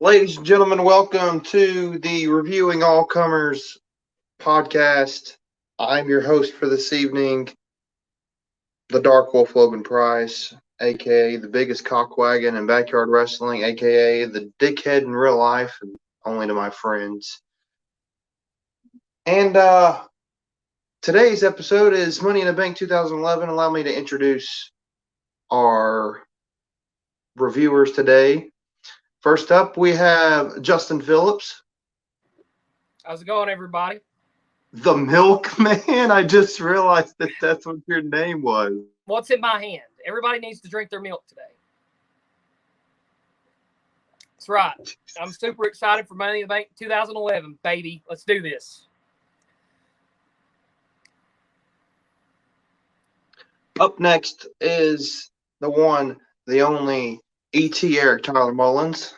Ladies and gentlemen, welcome to the Reviewing All Comers podcast. I'm your host for this evening, the Dark Wolf Logan Price, aka the biggest cockwagon in backyard wrestling, aka the dickhead in real life, and only to my friends. And today's episode is Money in the Bank 2011. Allow me to introduce our reviewers today. First up, we have Justin Phillips. How's it going, everybody? The Milkman? I just realized that that's what your name was. What's in my hand? Everybody needs to drink their milk today. That's right. I'm super excited for Money in the Bank 2011, baby. Let's do this. Up next is the one, the only, E.T. Eric Tyler Mullins.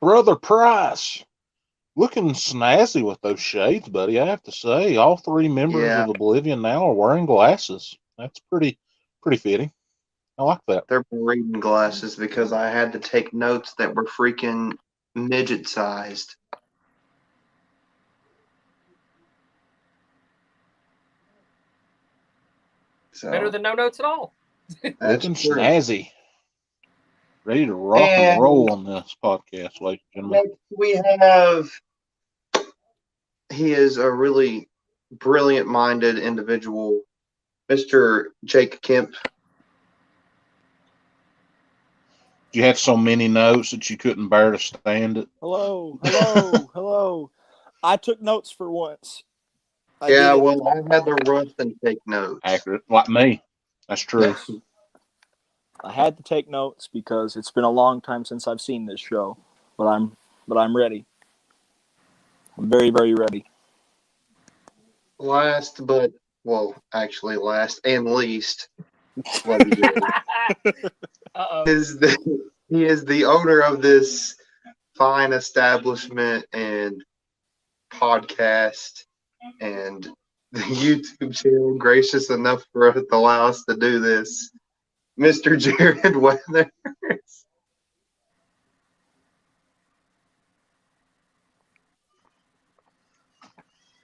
Brother Price, looking snazzy with those shades, buddy. I have to say, all three members of Oblivion now are wearing glasses. That's pretty fitting. I like that. They're reading glasses because I had to take notes that were freaking midget-sized. So, better than no notes at all. Looking snazzy. Ready to rock and roll on this podcast, ladies and gentlemen. Next we have, he is a really brilliant-minded individual, Mr. Jake Kemp. You had so many notes that you couldn't bear to stand it. Hello. I took notes for once. I had to rush and take notes. Accurate, like me. That's true. I had to take notes because it's been a long time since I've seen this show, but I'm ready. I'm very, very ready. Last and least, he is the owner of this fine establishment and podcast and the YouTube channel, gracious enough for us to allow us to do this, Mr. Jared Weathers.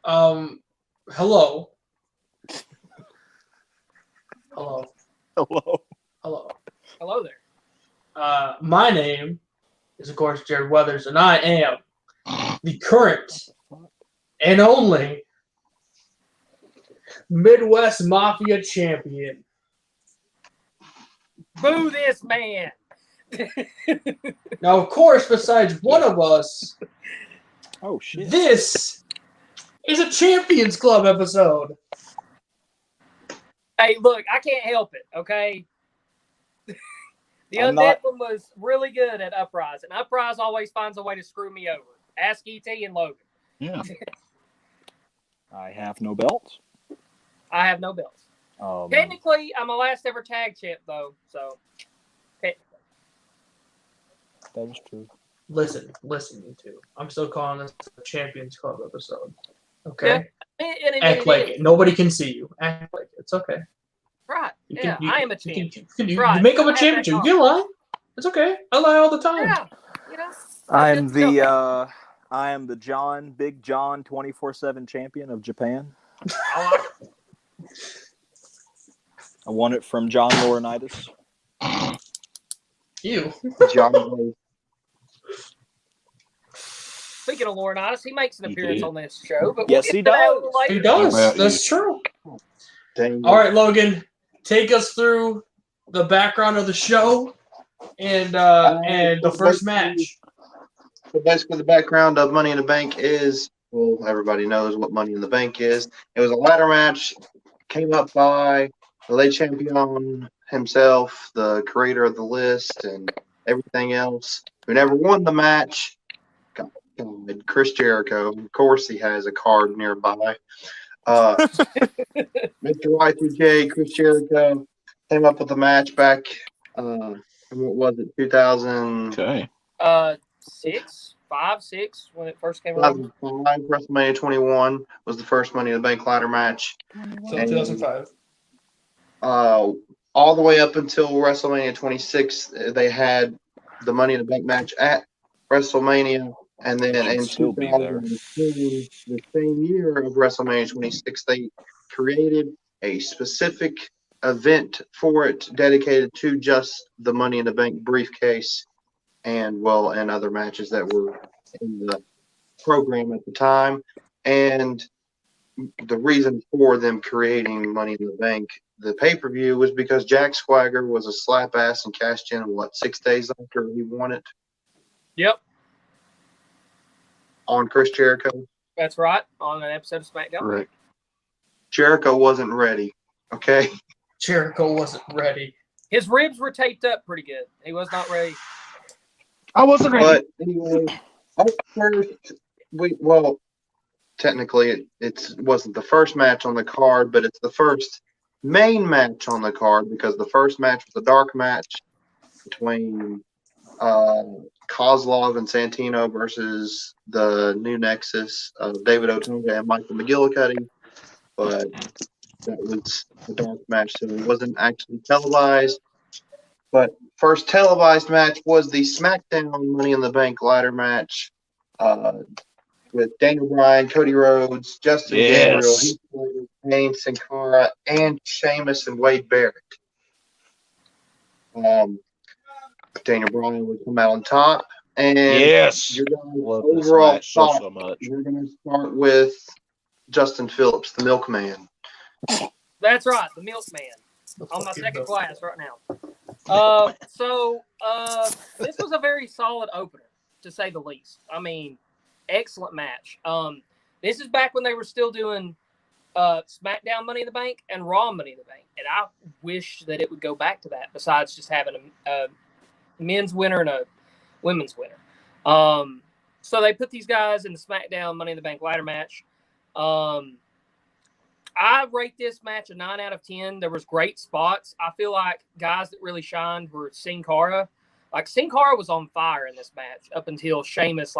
Hello. Hello there. My name is, of course, Jared Weathers, and I am the current and only Midwest Mafia champion. Boo this man. Now, of course, besides one of us, oh shit, this is a Champions Club episode. Hey, look, I can't help it, okay? The Undead one was really good at Uprise, and Uprise always finds a way to screw me over. Ask E.T. and Logan. Yeah. I have no belts. I have no belts. Technically, I'm a last ever tag champ, though, so technically. That is true. Listen, you two. I'm still calling this a Champions Club episode. Okay? Yeah. Act like it. Nobody can see you. Act like it. It's okay. Right. I am a champion. You make up a championship. You can lie. It's okay. I lie all the time. Yeah. You know, I am the Big John 24/7 champion of Japan. I won it from John Laurinaitis. You. John. Speaking of Laurinaitis, he makes an appearance on this show. But yes, he does. He does. That's true. All right, Logan, take us through the background of the show and the first match. So basically, the background of Money in the Bank is, well, everybody knows what Money in the Bank is. It was a ladder match, came up by the late champion himself, the creator of the list, and everything else, who never won the match. Chris Jericho. Of course, he has a card nearby. Mr. Y2J, Chris Jericho, came up with a match back what was it, 2000? Okay. 6 when it first came around. 2005, WrestleMania 21 was the first Money in the Bank ladder match. So 2005. All the way up until WrestleMania 26, they had the Money in the Bank match at WrestleMania. And then in Still be there. 2010, the same year of WrestleMania 26, they created a specific event for it dedicated to just the Money in the Bank briefcase and other matches that were in the program at the time. And the reason for them creating Money in the Bank, the pay-per-view, was because Jack Swagger was a slap ass and cashed in, 6 days after he won it? Yep. On Chris Jericho? That's right, on an episode of SmackDown. Correct. Jericho wasn't ready, okay? Jericho wasn't ready. His ribs were taped up pretty good. He was not ready. I wasn't ready. But anyway, at first, technically it wasn't the first match on the card, but it's the first main match on the card because the first match was a dark match between Kozlov and Santino versus the New Nexus of David Otunga and Michael McGillicuddy. But that was the dark match, so it wasn't actually televised. But first televised match was the SmackDown Money in the Bank ladder match with Daniel Bryan, Cody Rhodes, Justin Gabriel, Heath Slater, Kane, Sin Cara, and Sheamus and Wade Barrett. Daniel Bryan would come out on top. And your overall thought, so much. We're going to start with Justin Phillips, the Milkman. That's right, the Milkman. On my second glass right now. This was a very solid opener, to say the least. I mean, excellent match. This is back when they were still doing SmackDown Money in the Bank and Raw Money in the Bank. And I wish that it would go back to that, besides just having a men's winner and a women's winner. So they put these guys in the SmackDown Money in the Bank ladder match. I rate this match a 9 out of 10. There was great spots. I feel like guys that really shined were Sin Cara. Like, Sin Cara was on fire in this match up until Sheamus,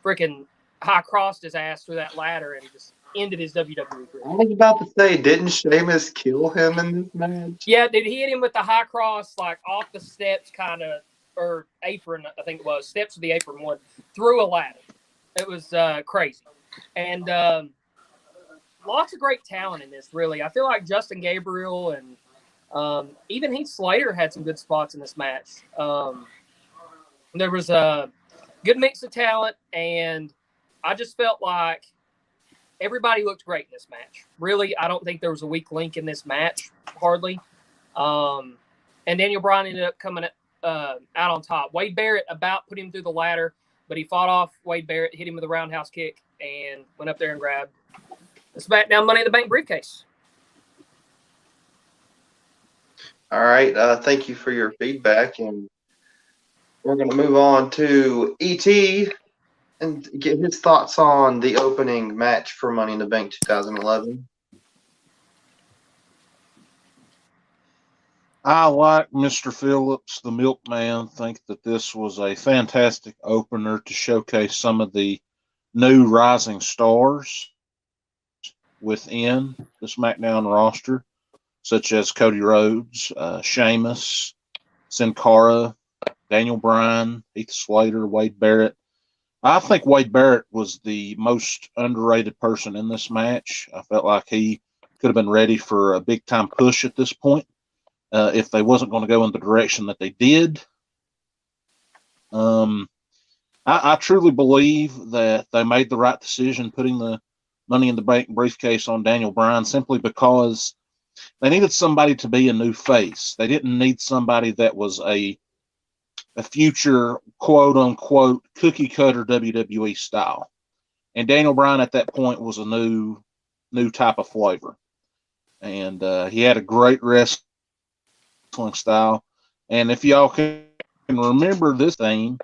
freaking high-crossed his ass through that ladder and just ended his WWE career. I was about to say, didn't Sheamus kill him in this match? Yeah, did he hit him with the high cross, off the steps kind of, or apron, I think it was, steps of the apron one, through a ladder. It was crazy. And lots of great talent in this, really. I feel like Justin Gabriel and even Heath Slater had some good spots in this match. There was a good mix of talent, and I just felt like everybody looked great in this match. Really, I don't think there was a weak link in this match, hardly. And Daniel Bryan ended up coming out on top. Wade Barrett about put him through the ladder, but he fought off Wade Barrett, hit him with a roundhouse kick, and went up there and grabbed the SmackDown Money in the Bank briefcase. All right. Thank you for your feedback. And we're going to move on to E.T. and get his thoughts on the opening match for Money in the Bank 2011. I, like Mr. Phillips, the Milkman, think that this was a fantastic opener to showcase some of the new rising stars within the SmackDown roster, such as Cody Rhodes, Sheamus, Sin Cara, Daniel Bryan, Heath Slater, Wade Barrett. I think Wade Barrett was the most underrated person in this match. I felt like he could have been ready for a big-time push at this point if they wasn't going to go in the direction that they did. I truly believe that they made the right decision putting the Money in the Bank briefcase on Daniel Bryan, simply because they needed somebody to be a new face. They didn't need somebody that was a future quote unquote cookie cutter WWE style. And Daniel Bryan at that point was a new type of flavor. And he had a great wrestling style. And if y'all can remember this thing,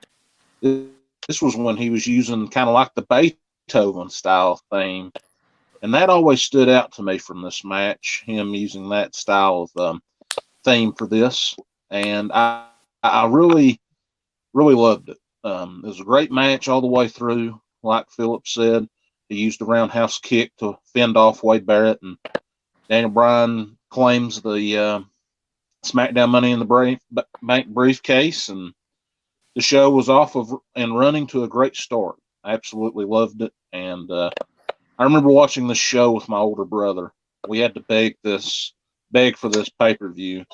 this was when he was using kind of like the Beethoven style theme. And that always stood out to me from this match, him using that style of theme for this. and I really loved it. It was a great match all the way through. Like Philip said, he used a roundhouse kick to fend off Wade Barrett, and Daniel Bryan claims the SmackDown Money in the Bank briefcase, and the show was off of and running to a great start. I absolutely loved it, and I remember watching this show with my older brother. We had to beg for this pay-per-view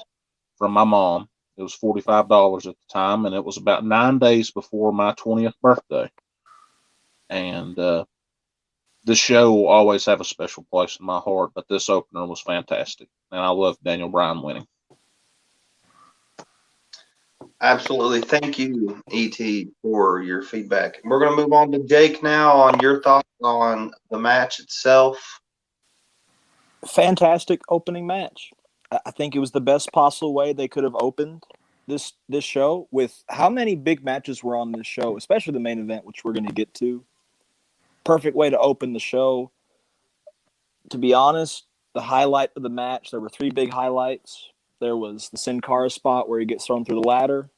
from my mom. It was $45 at the time, and it was about 9 days before my 20th birthday. And this show will always have a special place in my heart, but this opener was fantastic, and I love Daniel Bryan winning. Absolutely. Thank you, ET, for your feedback. We're going to move on to Jake now on your thoughts on the match itself. Fantastic opening match. I think it was the best possible way they could have opened this show. With how many big matches were on this show, especially the main event, which we're going to get to. Perfect way to open the show. To be honest, the highlight of the match, there were 3 big highlights. There was the Sin Cara spot where he gets thrown through the ladder.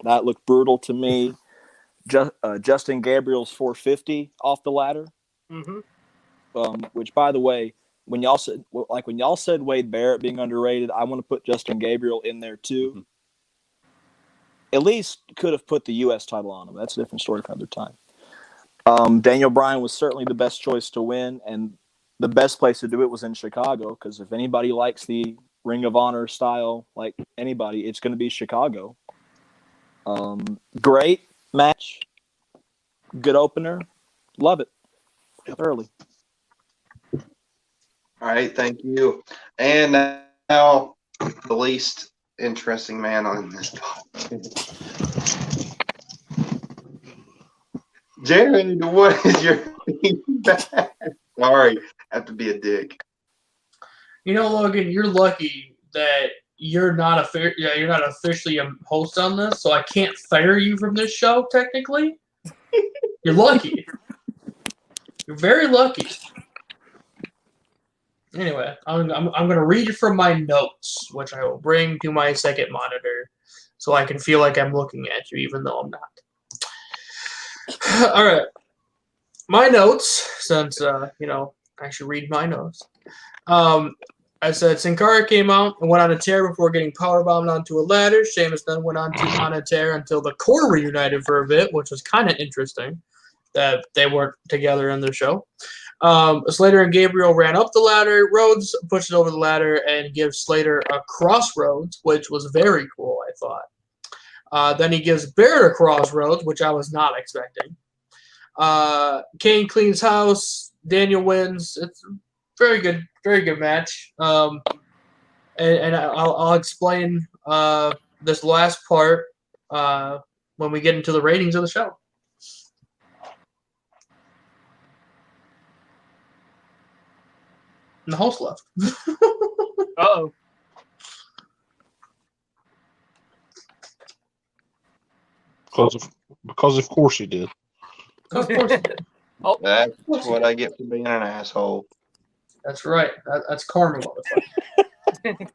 That looked brutal to me. Justin Gabriel's 450 off the ladder. Mm-hmm. Which, by the way, when y'all said Wade Barrett being underrated, I want to put Justin Gabriel in there too. Mm-hmm. At least could have put the U.S. title on him. That's a different story for another time. Daniel Bryan was certainly the best choice to win, and the best place to do it was in Chicago, because if anybody likes the Ring of Honor style, like anybody, it's going to be Chicago. Great match. Good opener. Love it. Thoroughly. All right, thank you. And now the least interesting man on this podcast. Jared, what is your feedback? Sorry, I have to be a dick. You know, Logan, you're lucky that you're not officially a host on this, so I can't fire you from this show. Technically, you're lucky. You're very lucky. Anyway, I'm going to read from my notes, which I will bring to my second monitor, so I can feel like I'm looking at you, even though I'm not. All right, my notes. Since I should read my notes. I said Sin Cara came out and went on a tear before getting powerbombed onto a ladder. Sheamus then went on a tear until the Core reunited for a bit, which was kind of interesting that they weren't together in the show. Slater and Gabriel ran up the ladder. Rhodes pushed it over the ladder and gives Slater a crossroads, which was very cool, I thought. Then he gives Barrett a crossroads, which I was not expecting. Kane cleans house. Daniel wins. It's very good match. And I'll explain this last part when we get into the ratings of the show. And the host left. Uh-oh. Because of course he did. Of course he did. Oh, That's what I get for being an asshole. That's right. That's karma, motherfucker.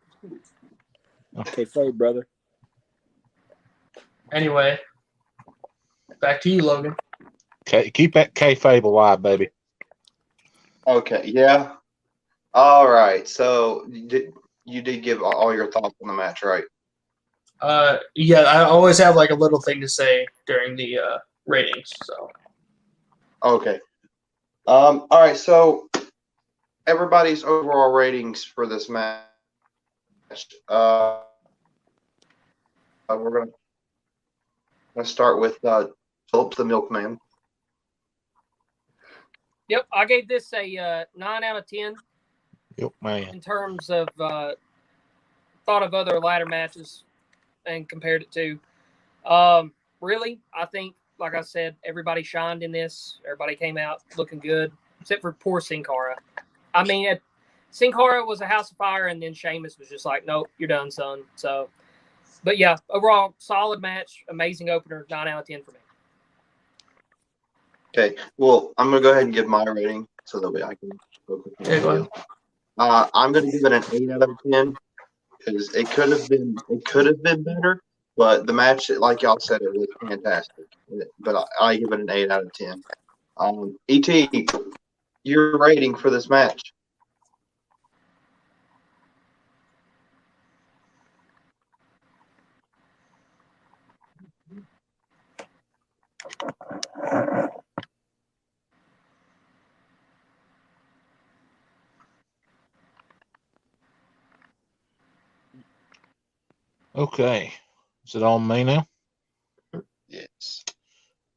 Okay, fade, brother. Anyway, back to you, Logan. Okay, keep that kayfabe alive, baby. Okay, yeah. All right. So you did give all your thoughts on the match, right? Yeah, I always have like a little thing to say during the ratings. So. Okay. All right. So everybody's overall ratings for this match. We're gonna start with Phillips the Milkman. Yep, I gave this a 9 out of 10 Yep, man. in terms of thought of other ladder matches and compared it to. Really, I think, like I said, everybody shined in this. Everybody came out looking good, except for poor Sin Cara. I mean, Sin Cara was a house of fire, and then Sheamus was just like, nope, you're done, son. So, but yeah, overall, solid match, amazing opener, 9 out of 10 for me. Okay. Well, I'm gonna go ahead and give my rating so that way I can go quickly. Yeah, go ahead. I'm gonna give it an 8 out of 10 because it could have been better. But the match, like y'all said, it was fantastic. But I give it an 8 out of 10. ET, your rating for this match? Okay. Is it on me now? Yes.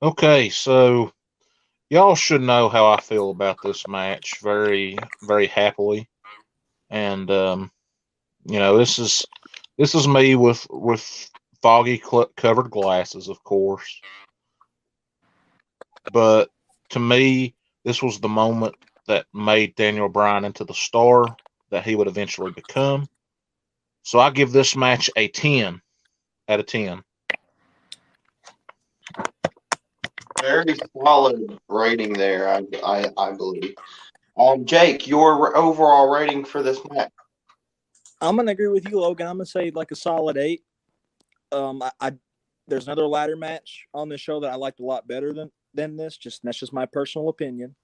Okay, so y'all should know how I feel about this match very, very happily. And this is me with foggy covered glasses, of course. But to me, this was the moment that made Daniel Bryan into the star that he would eventually become. So I give this match a 10 out of 10. Very solid rating there, I believe. Jake, your overall rating for this match? I'm gonna agree with you, Logan. I'm gonna say like a solid 8. There's another ladder match on the show that I liked a lot better than this. That's just my personal opinion.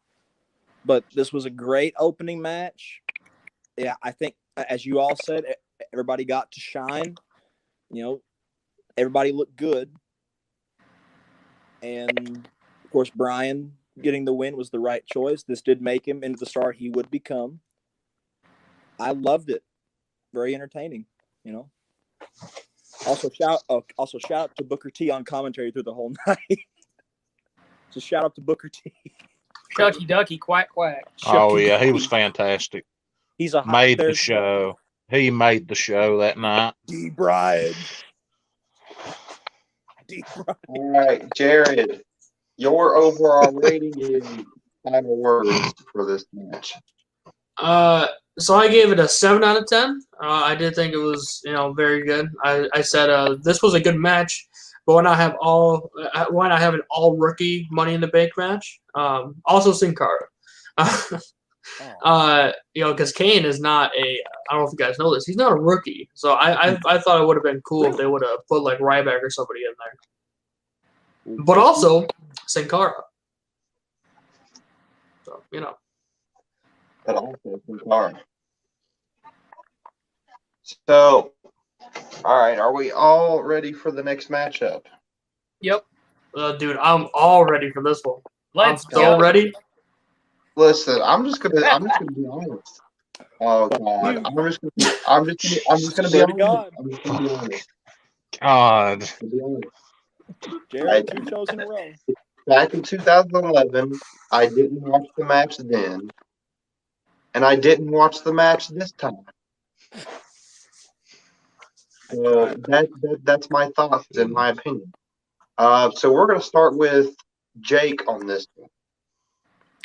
But this was a great opening match. Yeah, I think as you all said, everybody got to shine. Everybody looked good. And of course, Bryan getting the win was the right choice. This did make him into the star he would become. I loved it. Very entertaining, Also shout out to Booker T on commentary through the whole night. Just shout out to Booker T. Shucky ducky, quack quack. Oh yeah, he was fantastic. He's a made the show. He made the show that night. D. Bryan. All right, Jared, your overall rating and final words for this match. So I gave it a 7 out of 10. I did think it was, very good. I said this was a good match, but why not have an all rookie Money in the Bank match? Also Sin Cara. Because Kane is not I don't know if you guys know this. He's not a rookie, so I thought it would have been cool if they would have put like Ryback or somebody in there. But also Sin Cara. So But also Sin Cara. So, all right, are we all ready for the next matchup? Yep. Dude, I'm all ready for this one. Let's I'm so go. Ready. Listen, I'm just gonna be honest. Oh God, I'm just gonna be honest. I'm just gonna be honest. God. Jared, 2 shows in a row. Back in 2011, I didn't watch the match then, and I didn't watch the match this time. So that's my thoughts and my opinion. So we're gonna start with Jake on this one.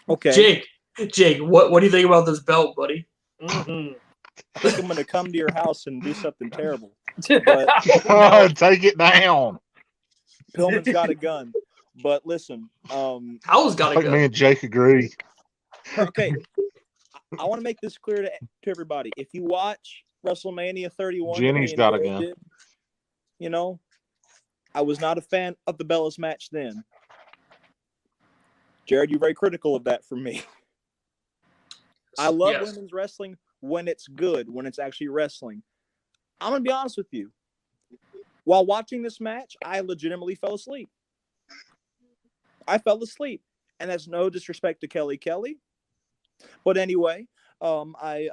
Okay. Jake, what do you think about this belt, buddy? Mm-hmm. I think I'm gonna come to your house and do something terrible. But take it down. Pillman's got a gun. But listen, How's got a gun? Me and Jake agree. Okay. I want to make this clear to everybody. If you watch WrestleMania 31, Jenny's got a gun. I was not a fan of the Bellas match then. Jared, you're very critical of that from me. I love women's wrestling when it's good, when it's actually wrestling. I'm going to be honest with you. While watching this match, I legitimately fell asleep. I fell asleep. And that's no disrespect to Kelly Kelly. But anyway, I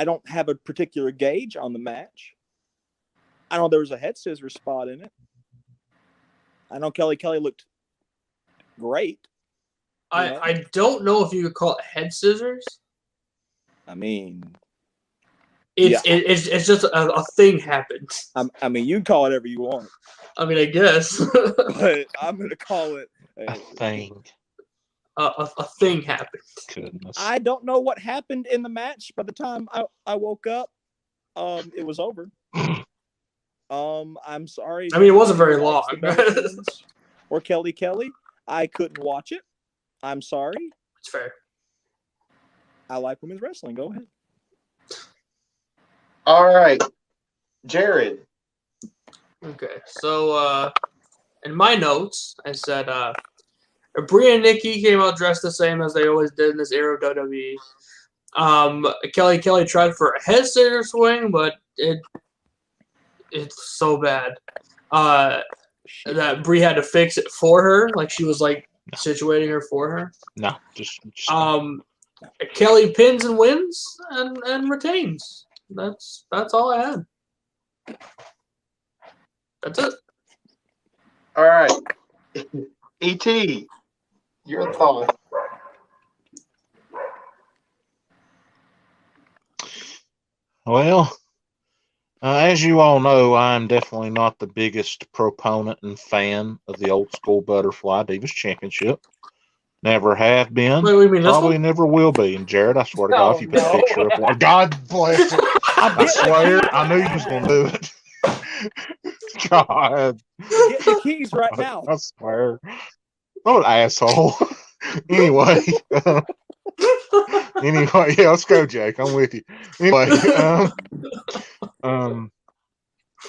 don't have a particular gauge on the match. I know there was a head scissors spot in it. I know Kelly Kelly looked great. I don't know if you could call it head scissors. I mean, it's just a thing happened. I mean, you can call it whatever you want. I mean, I guess. But I'm going to call it a thing. A thing happened. Goodness. I don't know what happened in the match. By the time I woke up, it was over. I'm sorry. I mean, it wasn't very long. Or Kelly Kelly. I couldn't watch it. I'm sorry. It's fair. I like women's wrestling. Go ahead. All right, Jared. Okay, so in my notes, I said Bria and Nikki came out dressed the same as they always did in this era of WWE. Kelly tried for a head scissor swing, but it's so bad that Brie had to fix it for her, like she was like situating her for her. No, just Kelly pins and wins and retains. That's all I had. That's it. All right, Et, your thought. well. As you all know, I'm definitely not the biggest proponent and fan of the old school Butterfly Divas Championship. Never have been. Wait, you mean this Probably one? never will be. And Jared, I swear to God, if you put a picture up one, God bless it. I swear, I knew you was going to do it. God. Get the keys right now. I swear. What an asshole. Anyway. Anyway, yeah, let's go, Jake. I'm with you. Anyway, you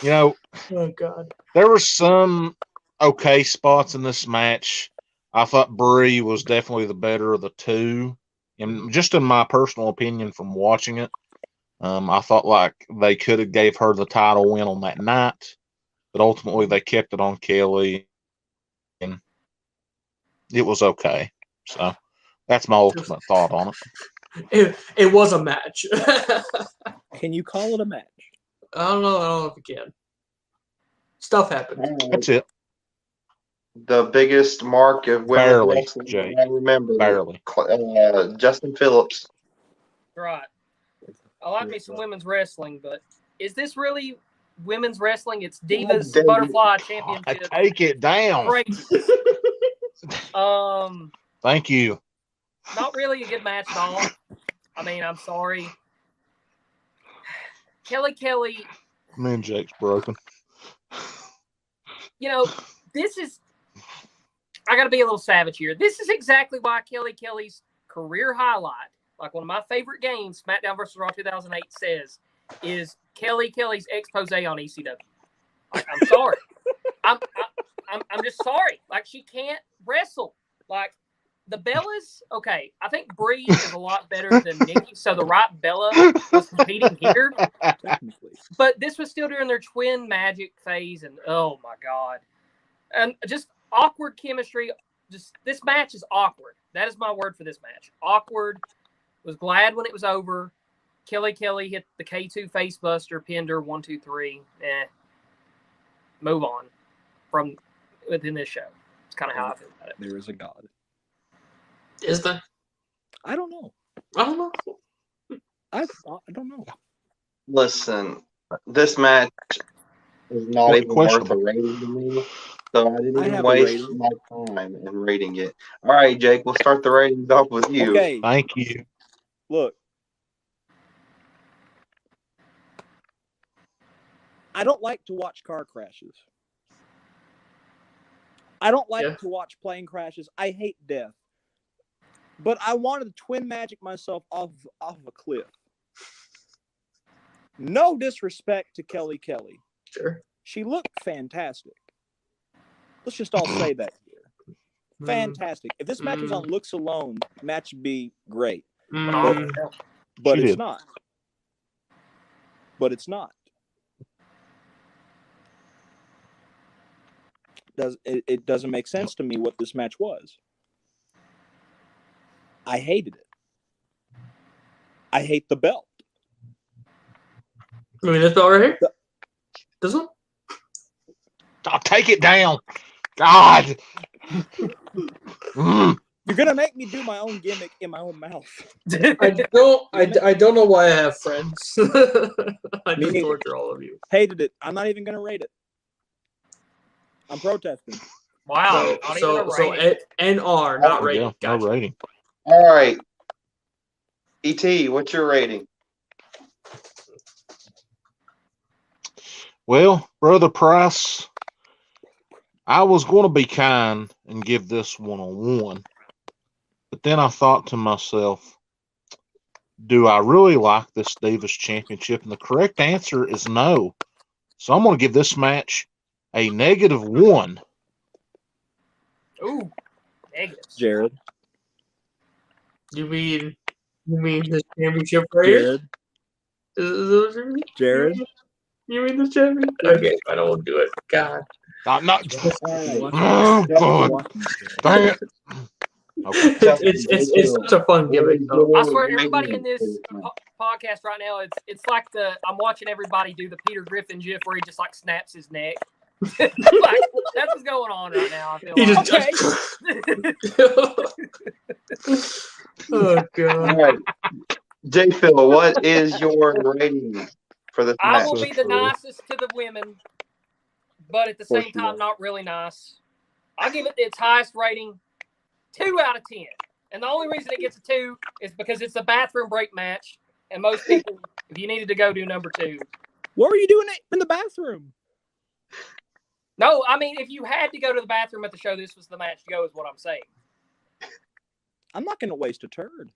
know, Oh God. there were some okay spots in this match. I thought Brie was definitely the better of the two, and just in my personal opinion from watching it, I thought like they could have gave her the title win on that night, but ultimately they kept it on Kelly, and it was okay. So that's my ultimate thought on it. It was a match. Can you call it a match? I don't know if you can. Stuff happened. That's it. The biggest mark of women's Barely, wrestling Jake. I remember. Barely. Justin Phillips. Right. I like me some women's wrestling, but is this really women's wrestling? It's Divas dang it. Butterfly I Championship. take it down. Crazy. Thank you. Not really a good match at all. I mean, I'm sorry. Kelly, Me and Jake's broken. you know, this is, I got to be a little savage here. This is exactly why Kelly's career highlight, like one of my favorite games, SmackDown vs. Raw 2008 says, is Kelly's expose on ECW. Like, I'm sorry. I'm just sorry. Like, she can't wrestle. Like, the Bellas, okay, I think Brie is a lot better than Nikki, so the right Bella was competing here. Technically. But this was still during their twin magic phase, and oh my God. And just awkward chemistry. Just this match is awkward. That is my word for this match. Awkward. Was glad when it was over. Kelly hit the K2 facebuster, pinned her 1, 2, 3. Move on from within this show. It's kind of how I feel about it. There is a God. Is there? I don't know. I don't know. I don't know. Listen, this match is not even worth a Questionable. rating to me, so I didn't I even have a waste rating. my time in rating it. All right, Jake, we'll start the ratings off with you. Okay, Thank you. look. I don't like to watch car crashes. I don't like Yeah. to watch plane crashes. I hate death. But I wanted to twin magic myself off of a cliff. No disrespect to Kelly. Sure. She looked fantastic. Let's just all say that here. Fantastic. If this match was on looks alone, match would be great. Mm. But She it's did. not. But it's not. It doesn't make sense to me what this match was. I hated it. I hate the belt. You mean this belt right here? This one? I'll take it down. God. You're gonna make me do my own gimmick in my own mouth. I don't know why I have friends. I Me just neither. torture all of you. Hated it. I'm not even gonna rate it. I'm protesting. Wow. Not even a So rating. NR, not Yeah, rating. no Gotcha. rating. All right. ET, what's your rating? Well, Brother Price, I was going to be kind and give this one a 1. But then I thought to myself, do I really like this Divas Championship? And the correct answer is no. So I'm going to give this match a -1. Ooh, negatives. Jared. You mean this championship right here? Jared. Jared. You mean this championship? Okay, I don't do it. God. Not. All Oh, God. Dang it. Okay. It's such a fun gimmick, though. I swear, everybody in this podcast right now, it's like I'm watching everybody do the Peter Griffin gif where he just like snaps his neck. Like, that's what's going on right now. I feel He like. just. Oh God. right. J. Phil, what is your rating for this I match? will be the nicest to the women, but at the same time, not really nice. I'll give it its highest rating, 2 out of 10. And the only reason it gets a 2 is because it's a bathroom break match. And most people, if you needed to go, do number 2. What were you doing in the bathroom? No, I mean, if you had to go to the bathroom at the show, this was the match to go, is what I'm saying. I'm not going to waste a turd.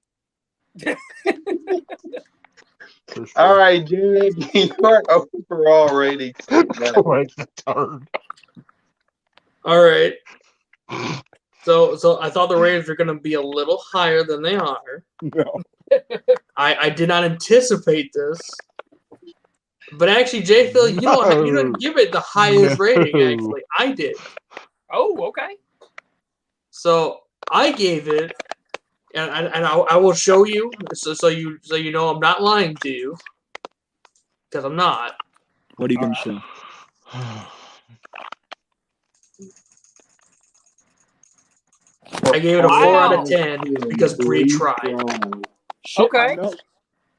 For sure. All right, Jared, your overall rating. Correct the turd. All right. So I thought the ratings were going to be a little higher than they are. No. I did not anticipate this. But actually, J. Phil, you don't give it the highest rating. Actually, I did. Oh, okay. So I gave it, and I will show you, so you know I'm not lying to you, because I'm not. What are you going to show? I gave it a 4 out of Wow. 10 because Bree tried. Okay. No.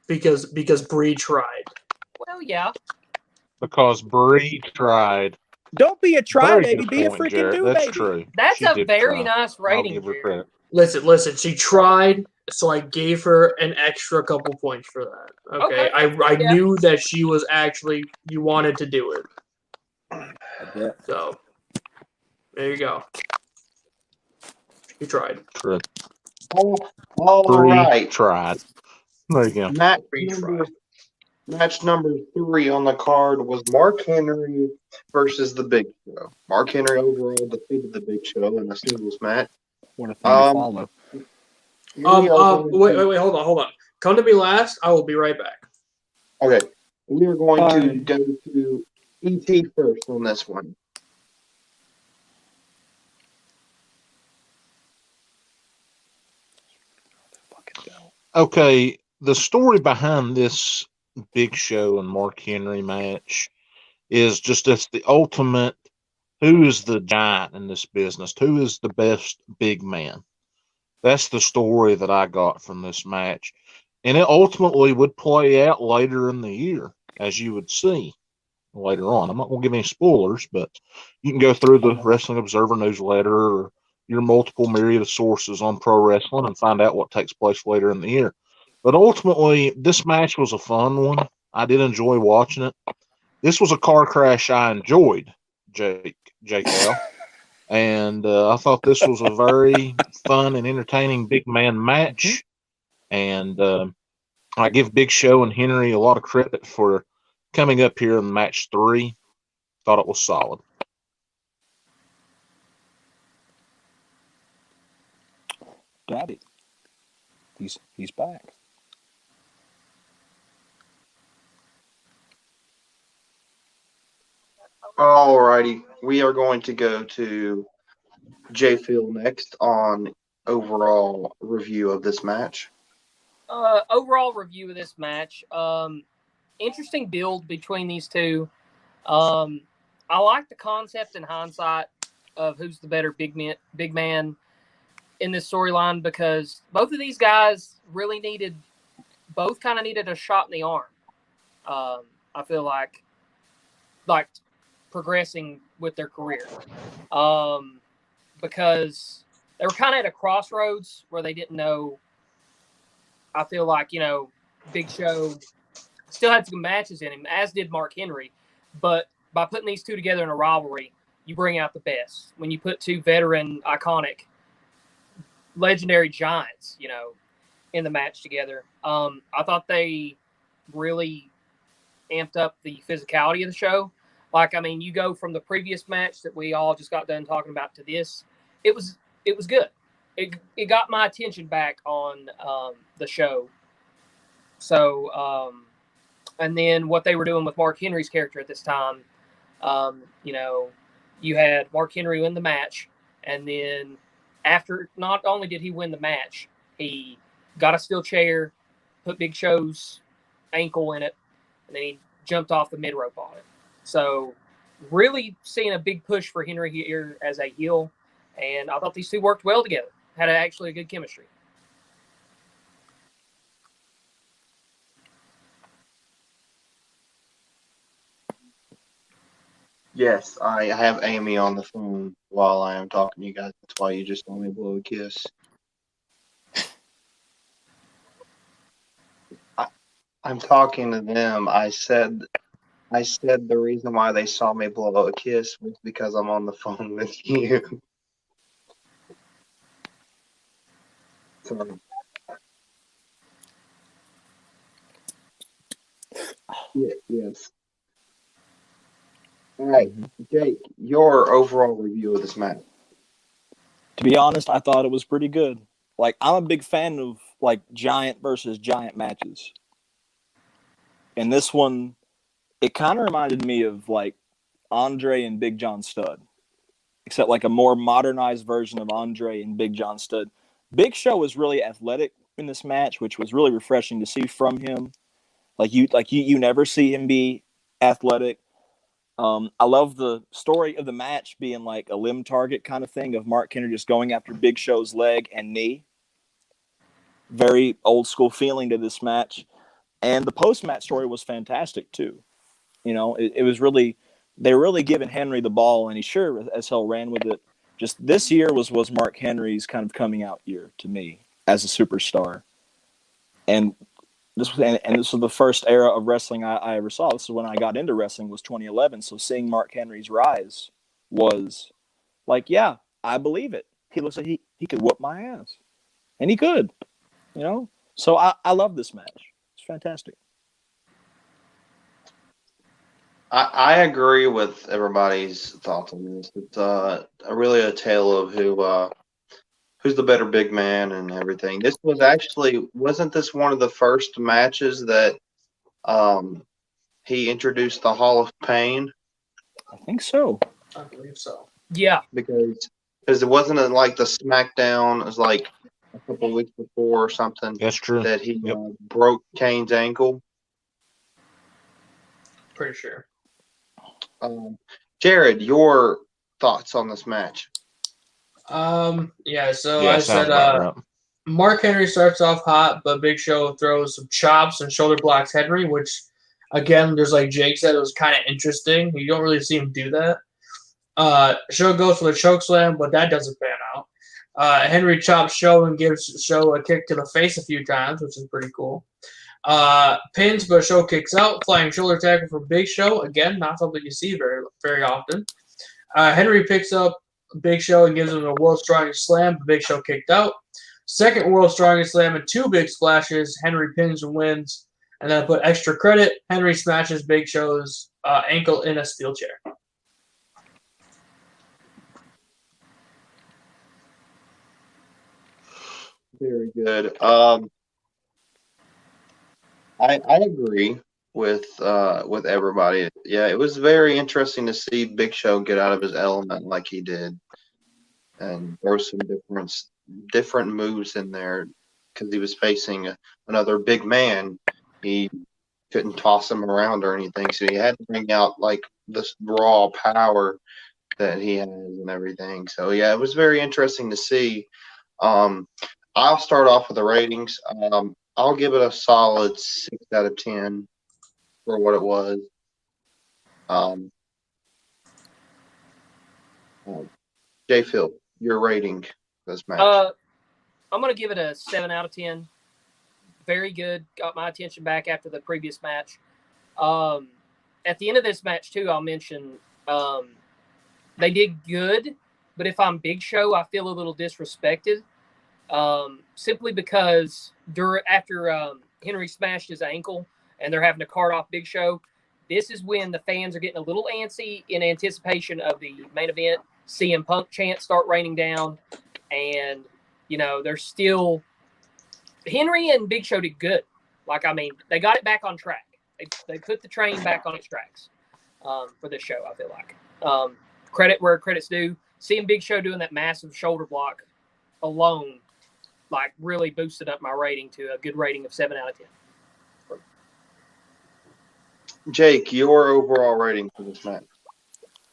Because Bree tried. Well, yeah. Because Bree tried. Don't be a try, Very baby. good Be a point, freaking Jared. do, That's baby. true. That's She a did very try. nice I'll rating. give her Jared. credit. Listen. She tried, so I gave her an extra couple points for that. Okay. I knew that she was actually, you wanted to do it. So there you go. You tried. Correct. All Bree right. tried. There you go. Match number 3 on the card was Mark Henry versus The Big Show. Mark Henry overall defeated The Big Show in a singles match. What a thing to follow. Wait, hold on. Come to me last. I will be right back. Okay, we are going to go to ET first on this one. Okay, the story behind this Big Show and Mark Henry match is just it's the ultimate who is the giant in this business? Who is the best big man? That's the story that I got from this match. And it ultimately would play out later in the year, as you would see later on. I'm not going to give any spoilers, but you can go through the Wrestling Observer newsletter or your multiple myriad of sources on pro wrestling and find out what takes place later in the year. But ultimately, this match was a fun one. I did enjoy watching it. This was a car crash I enjoyed, Jake L. And I thought this was a very fun and entertaining big man match. And I give Big Show and Henry a lot of credit for coming up here in match 3. Thought it was solid. Daddy. He's back. All righty, we are going to go to J. Phil next on overall review of this match. Overall review of this match. Interesting build between these two. I like the concept in hindsight of who's the better big man in this storyline because both of these guys really needed a shot in the arm. I feel like progressing with their career because they were kind of at a crossroads where they didn't know. I feel like, Big Show still had some matches in him, as did Mark Henry. But by putting these two together in a rivalry, you bring out the best. When you put two veteran, iconic, legendary giants, in the match together. I thought they really amped up the physicality of the show. Like, I mean, you go from the previous match that we all just got done talking about to this. It was good. It got my attention back on the show. So, and then what they were doing with Mark Henry's character at this time, you know, you had Mark Henry win the match, and then after, not only did he win the match, he got a steel chair, put Big Show's ankle in it, and then he jumped off the mid rope on it. So, really seeing a big push for Henry here as a heel, and I thought these two worked well together. Had actually a good chemistry. Yes, I have Amy on the phone while I am talking to you guys. That's why you just told me to blow a kiss. I'm talking to them. I said the reason why they saw me blow a kiss was because I'm on the phone with you. So, yes. All right, Jake, your overall review of this match. To be honest, I thought it was pretty good. Like, I'm a big fan of like giant versus giant matches. And this one, it kind of reminded me of like Andre and Big John Studd, except like a more modernized version of Andre and Big John Studd. Big Show was really athletic in this match, which was really refreshing to see from him. You never see him be athletic. I love the story of the match being like a limb target kind of thing of Mark Henry just going after Big Show's leg and knee. Very old school feeling to this match. And the post-match story was fantastic too. You know, it was really, they were really giving Henry the ball, and he sure as hell ran with it. Just this year was Mark Henry's kind of coming out year to me as a superstar. And this was the first era of wrestling I ever saw. This is when I got into wrestling, was 2011. So seeing Mark Henry's rise was like, yeah, I believe it. He looks like he could whoop my ass. And he could, you know? So I love this match. It's fantastic. I agree with everybody's thoughts on this. It's really a tale of who's the better big man and everything. This was actually, wasn't this one of the first matches that he introduced the Hall of Pain? I think so. I believe so. Yeah. Because it wasn't like the SmackDown, it was like a couple of weeks before or something. That's true. That he broke Kane's ankle. Pretty sure. Jared, your thoughts on this match? Yeah, so Yeah, I sounds said about right. Mark Henry starts off hot, but Big Show throws some chops and shoulder blocks Henry, which, again, there's like Jake said, it was kind of interesting. You don't really see him do that. Show goes for the choke slam, but that doesn't pan out. Henry chops Show and gives Show a kick to the face a few times, which is pretty cool. Pins, but Show kicks out. Flying shoulder tackle for Big Show. Again, not something you see very, very often. Henry picks up Big Show and gives him a World's Strongest Slam, but Big Show kicked out. Second World's Strongest Slam and two big splashes. Henry pins and wins. And then I put extra credit. Henry smashes Big Show's ankle in a steel chair. Very good. I agree with everybody. Yeah, it was very interesting to see Big Show get out of his element like he did, and throw some different moves in there because he was facing another big man. He couldn't toss him around or anything, so he had to bring out like this raw power that he has and everything. So yeah, it was very interesting to see. I'll start off with the ratings. I'll give it a solid 6 out of 10 for what it was. J. Phil, your rating for this match? I'm going to give it a 7 out of 10. Very good. Got my attention back after the previous match. At the end of this match, too, I'll mention they did good, but if I'm Big Show, I feel a little disrespected simply because after Henry smashed his ankle and they're having to cart off Big Show, this is when the fans are getting a little antsy in anticipation of the main event. CM Punk chants start raining down, and they're still Henry and Big Show did good. They got it back on track. They put the train back on its tracks for this show. I feel like credit where credit's due. Seeing Big Show doing that massive shoulder block alone, really boosted up my rating to a good rating of 7 out of 10. Jake, your overall rating for this match?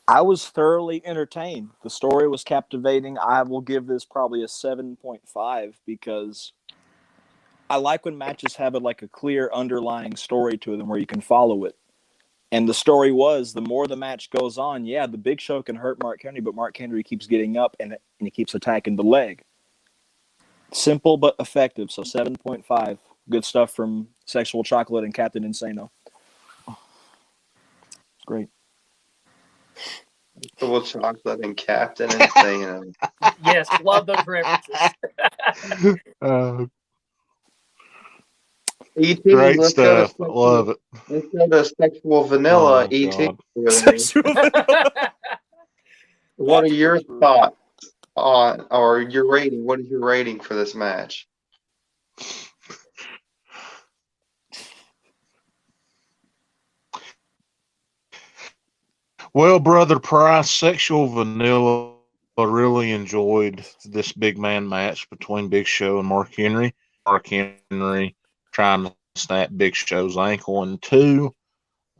I was thoroughly entertained. The story was captivating. I will give this probably a 7.5 because I like when matches have a clear underlying story to them where you can follow it. And the story was, the more the match goes on, the Big Show can hurt Mark Henry, but Mark Henry keeps getting up and he keeps attacking the leg. Simple but effective. So 7.5. Good stuff from Sexual Chocolate and Captain Insano. Great. Sexual Chocolate and Captain Insano. Yes, love those references. ET, Great stuff. Love it. Let's go to Sexual Vanilla. ET. What are your thoughts on, or your rating? What is your rating for this match? Well, Brother Price, Sexual Vanilla, I really enjoyed this big man match between Big Show and Mark Henry. Mark Henry trying to snap Big Show's ankle in two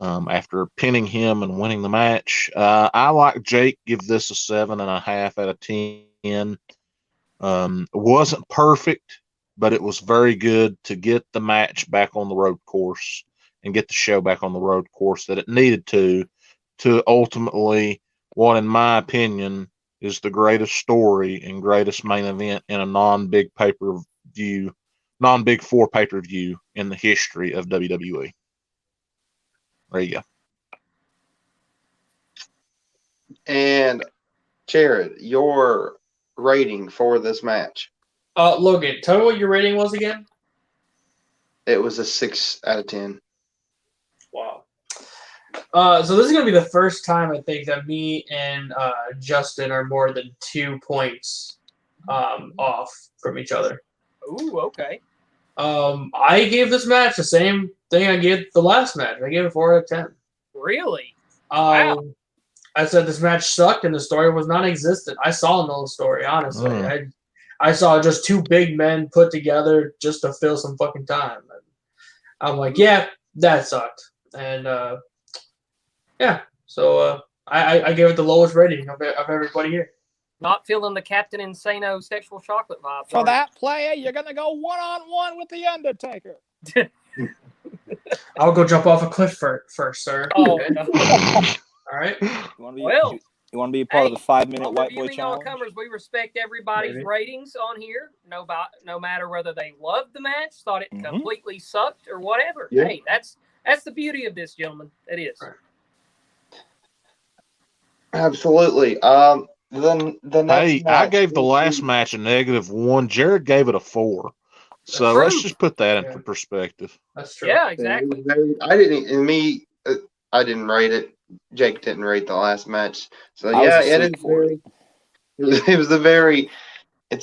after pinning him and winning the match. I, like Jake, give this a 7.5 out of 10. It wasn't perfect, but it was very good to get the match back on the road course and get the show back on the road course that it needed to ultimately what, in my opinion, is the greatest story and greatest main event in a non-Big Four pay-per-view in the history of WWE. There you go. And Jared, your rating for this match? Logan, tell me what your rating was again. It was a 6 out of 10. Wow. So this is going to be the first time I think that me and Justin are more than 2 points off from each other. Ooh, okay. I gave this match the same thing I gave the last match. I gave it 4 out of 10. Really? Wow. I said this match sucked and the story was non-existent. I saw no story, honestly. I saw just two big men put together just to fill some fucking time. And I'm like, yeah, that sucked. And so I gave it the lowest rating of everybody here. Not feeling the Captain Insano Sexual Chocolate vibe. For that player, you're going to go one-on-one with The Undertaker. I'll go jump off a cliff first, sir. Oh, okay. no. All right. You want to be a part of the 5-minute White Boy Challenge? All-comers, we respect everybody's ratings on here, no matter whether they loved the match, thought it completely sucked, or whatever. Yeah. Hey, that's the beauty of this, gentlemen. It is. Right. Absolutely. The next match, I gave the last match a -1. Jared gave it a 4. So let's just put that into perspective. That's true. Yeah, exactly. I didn't rate it. Jake didn't rate the last match. So it's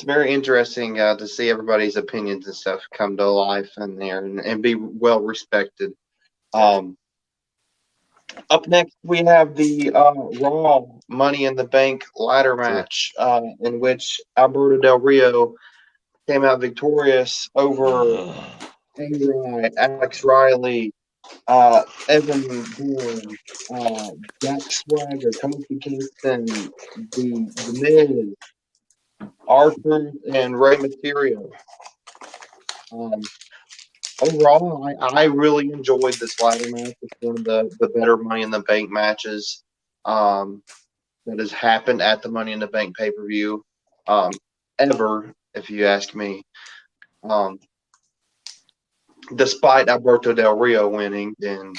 very interesting to see everybody's opinions and stuff come to life in there and be well respected. Up next, we have the Raw Money in the Bank ladder match, in which Alberto Del Rio came out victorious over Alex Riley, Evan Bourne, Jack Swagger, Kofi Kingston, the Miz, Arthur, and Rey Mysterio. Overall, I really enjoyed this ladder match. It's one of the better Money in the Bank matches that has happened at the Money in the Bank pay-per-view ever, if you ask me. Despite Alberto Del Rio winning and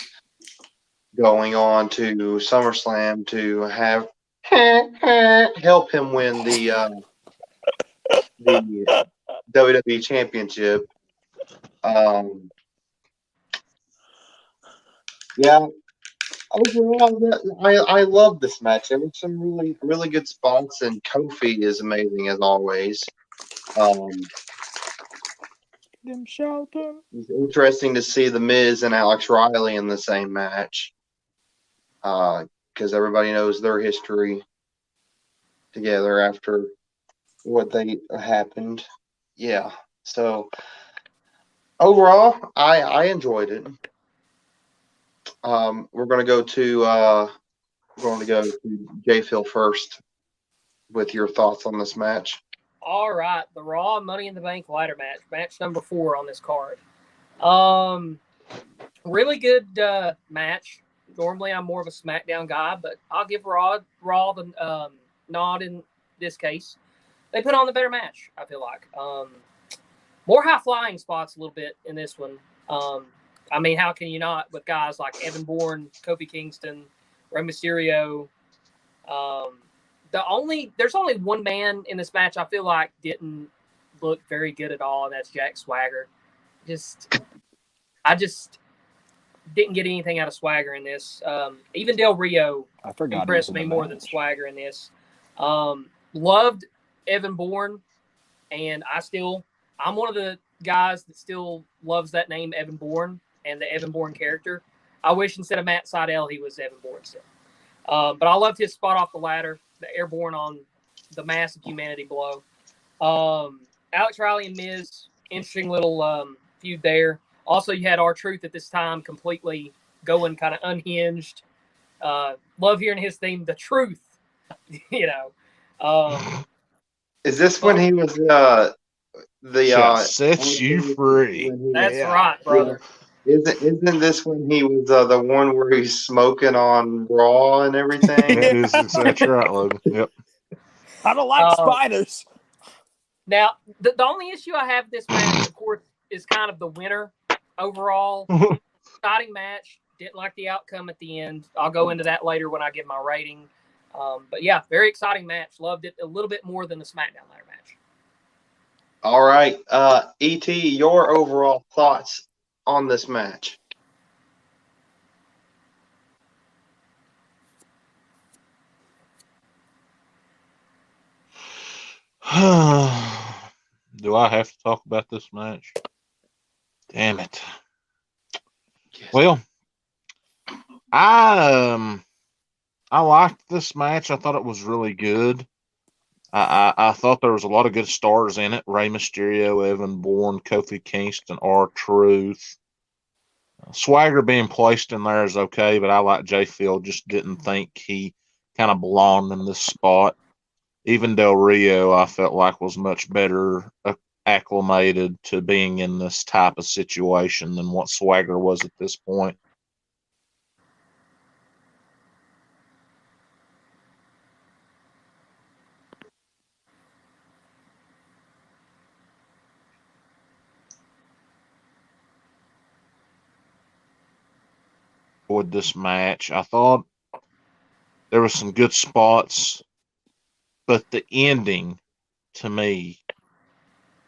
going on to SummerSlam to have help him win the WWE Championship. Yeah, overall, I love this match. There were some really, really good spots, and Kofi is amazing as always. Them shouting. It's interesting to see The Miz and Alex Riley in the same match because everybody knows their history together after what they happened. Yeah, so overall, I enjoyed it. We're going to go to J Phil first with your thoughts on this match. All right, the Raw Money in the Bank ladder match number 4 on this card. Really good match. Normally, I'm more of a SmackDown guy, but I'll give Raw the nod in this case. They put on the better match, I feel like. More high-flying spots a little bit in this one. I mean, how can you not with guys like Evan Bourne, Kofi Kingston, Rey Mysterio? There's only one man in this match I feel like didn't look very good at all, and that's Jack Swagger. I just didn't get anything out of Swagger in this. Even Del Rio impressed me more than Swagger in this. Loved Evan Bourne, and I'm one of the guys that still loves that name, Evan Bourne, and the Evan Bourne character. I wish instead of Matt Sydal, he was Evan Bourne still. But I loved his spot off the ladder, the airborne on the massive humanity blow. Alex Riley and Miz, interesting little feud there. Also, you had R-Truth at this time completely going kind of unhinged. Love hearing his theme, The Truth. Is this when he was Shall set you free? That's right, brother. Isn't this when he was the one where he's smoking on Raw and everything? That's right, Logan. Yep. I don't like spiders. Now, the only issue I have with this match, of course, is kind of the winner overall. Exciting match. Didn't like the outcome at the end. I'll go into that later when I give my rating. But yeah, very exciting match. Loved it a little bit more than the SmackDown ladder match. All right. E.T., your overall thoughts on this match? Do I have to talk about this match? Damn it. Yes. Well, I liked this match. I thought it was really good. I thought there was a lot of good stars in it. Rey Mysterio, Evan Bourne, Kofi Kingston, R-Truth. Swagger being placed in there is okay, but I like J. Phil. Just didn't think he kind of belonged in this spot. Even Del Rio, I felt like was much better acclimated to being in this type of situation than what Swagger was at this point. With this match, I thought there were some good spots, but the ending to me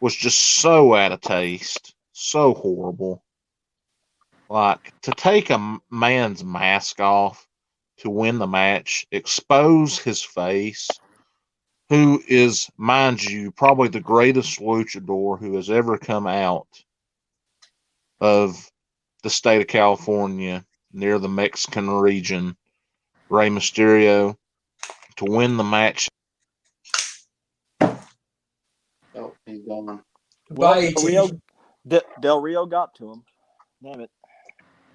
was just so out of taste, so horrible. Like, to take a man's mask off to win the match, expose his face, who is, mind you, probably the greatest luchador who has ever come out of the state of California, near the Mexican region, Rey Mysterio, to win the match. Oh, he's gone. Bye, Del Rio got to him. Damn it.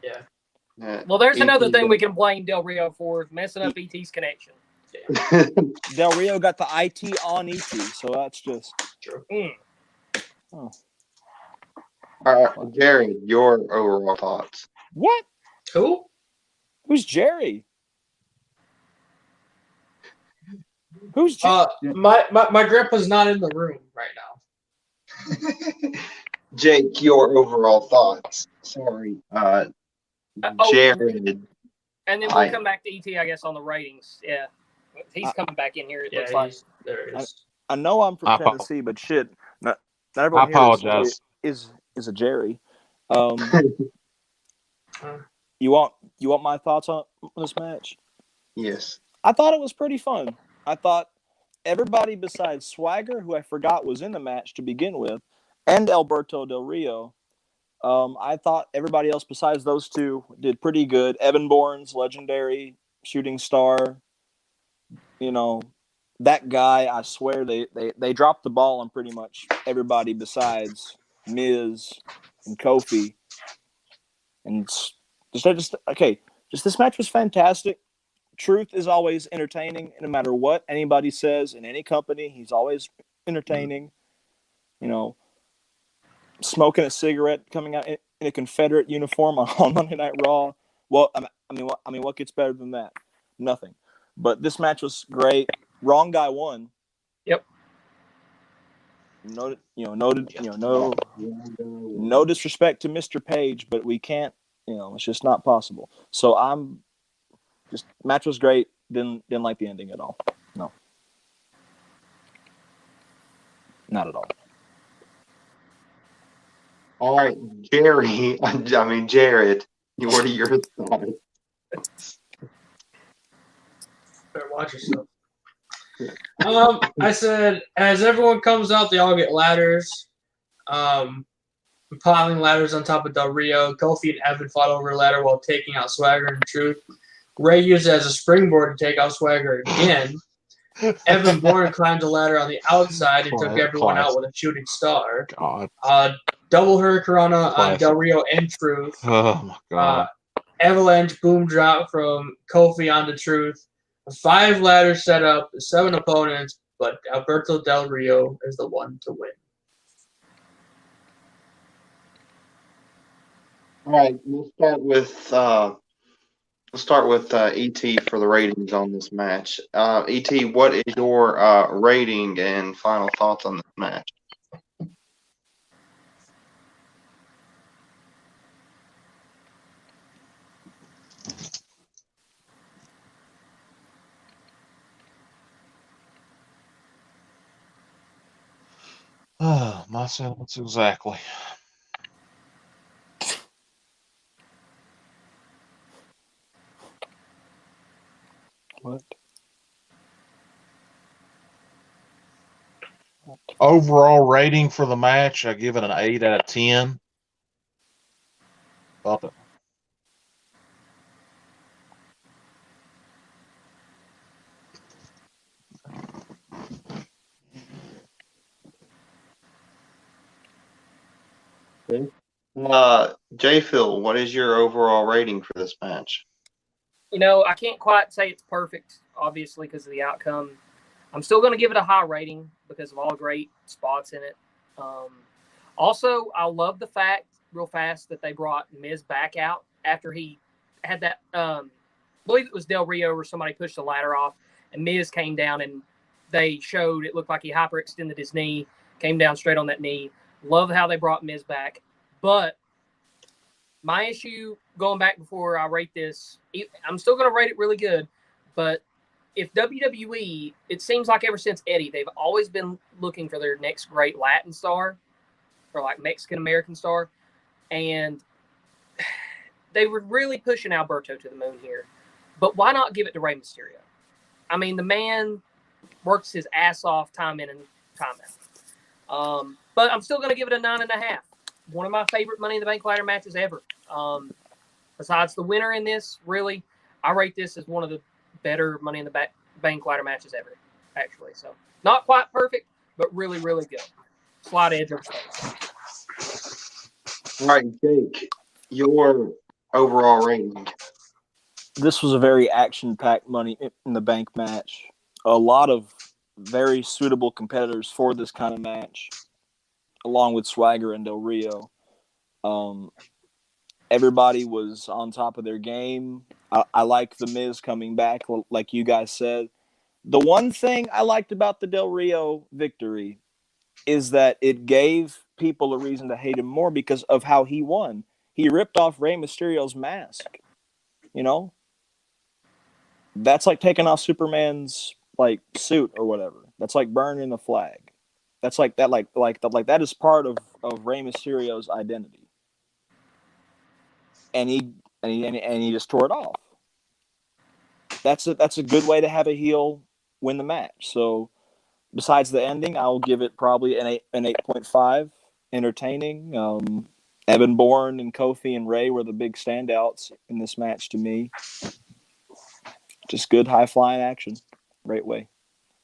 Yeah. Well, there's another thing we can blame Del Rio for, messing up ET's connection. Del Rio got the IT on ET, so that's just True. Oh. All right, Jerry, your overall thoughts. What? Who? Who's Jerry? Who's Jerry? My grandpa's not in the room right now. Jake, your overall thoughts. Sorry. Jared. And then we'll come back to ET, I guess, on the ratings. Yeah. He's coming back in here, it looks like. There it is. I know I'm from Tennessee, but shit, not everyone I here apologize. is a Jerry. You want my thoughts on this match? Yes. I thought it was pretty fun. I thought everybody besides Swagger, who I forgot was in the match to begin with, and Alberto Del Rio, I thought everybody else besides those two did pretty good. Evan Bourne's legendary shooting star. You know, that guy, I swear they dropped the ball on pretty much everybody besides Miz and Kofi. And just this match was fantastic. Truth is always entertaining, no matter what anybody says in any company. He's always entertaining. You know, smoking a cigarette, coming out in a Confederate uniform on Monday Night Raw. Well, what gets better than that? Nothing. But this match was great. Wrong guy won. Yep. No disrespect to Mr. Page, but we can't. It's just not possible. So match was great. Didn't like the ending at all. No, not at all. All right, Jerry. Jared. What are your thoughts? Better watch yourself. I said, as everyone comes out, they all get ladders. Piling ladders on top of Del Rio. Kofi and Evan fought over a ladder while taking out Swagger and Truth. Ray used it as a springboard to take out Swagger again. Evan Bourne climbed the ladder on the outside and took everyone out with a shooting star. God. Double Hurricanrana on Del Rio and Truth. Oh my God. Avalanche boom drop from Kofi onto Truth. 5 ladders set up, 7 opponents, but Alberto Del Rio is the one to win. All right, we'll start with ET for the ratings on this match. ET, what is your rating and final thoughts on this match? My sentence exactly. What? Overall rating for the match, I give it an 8 out of 10. Thought that. J. Phil, what is your overall rating for this match? I can't quite say it's perfect, obviously, because of the outcome. I'm still going to give it a high rating because of all the great spots in it. Also, I love the fact, real fast, that they brought Miz back out after he had that, I believe it was Del Rio or somebody pushed the ladder off, and Miz came down and they showed it looked like he hyperextended his knee, came down straight on that knee. Love how they brought Miz back. But my issue, going back before I rate this, I'm still going to rate it really good, but if WWE, it seems like ever since Eddie, they've always been looking for their next great Latin star or like Mexican-American star, and they were really pushing Alberto to the moon here. But why not give it to Rey Mysterio? I mean, the man works his ass off time in and time out. But I'm still going to give it a 9.5. One of my favorite Money in the Bank ladder matches ever. Besides the winner in this, really, I rate this as one of the better Money in the Bank ladder matches ever, actually. So, not quite perfect, but really, really good. Slight edge of space. All right, Jake, your overall rating. This was a very action-packed Money in the Bank match. A lot of very suitable competitors for this kind of match, along with Swagger and Del Rio. Everybody was on top of their game. I like The Miz coming back, like you guys said. The one thing I liked about the Del Rio victory is that it gave people a reason to hate him more because of how he won. He ripped off Rey Mysterio's mask. That's like taking off Superman's suit or whatever. That's like burning the flag. That's like that. Like that is part of Rey Mysterio's identity, and he just tore it off. That's a good way to have a heel win the match. So, besides the ending, I'll give it probably an 8.5. Entertaining. Evan Bourne and Kofi and Ray were the big standouts in this match to me. Just good high flying action. Great way.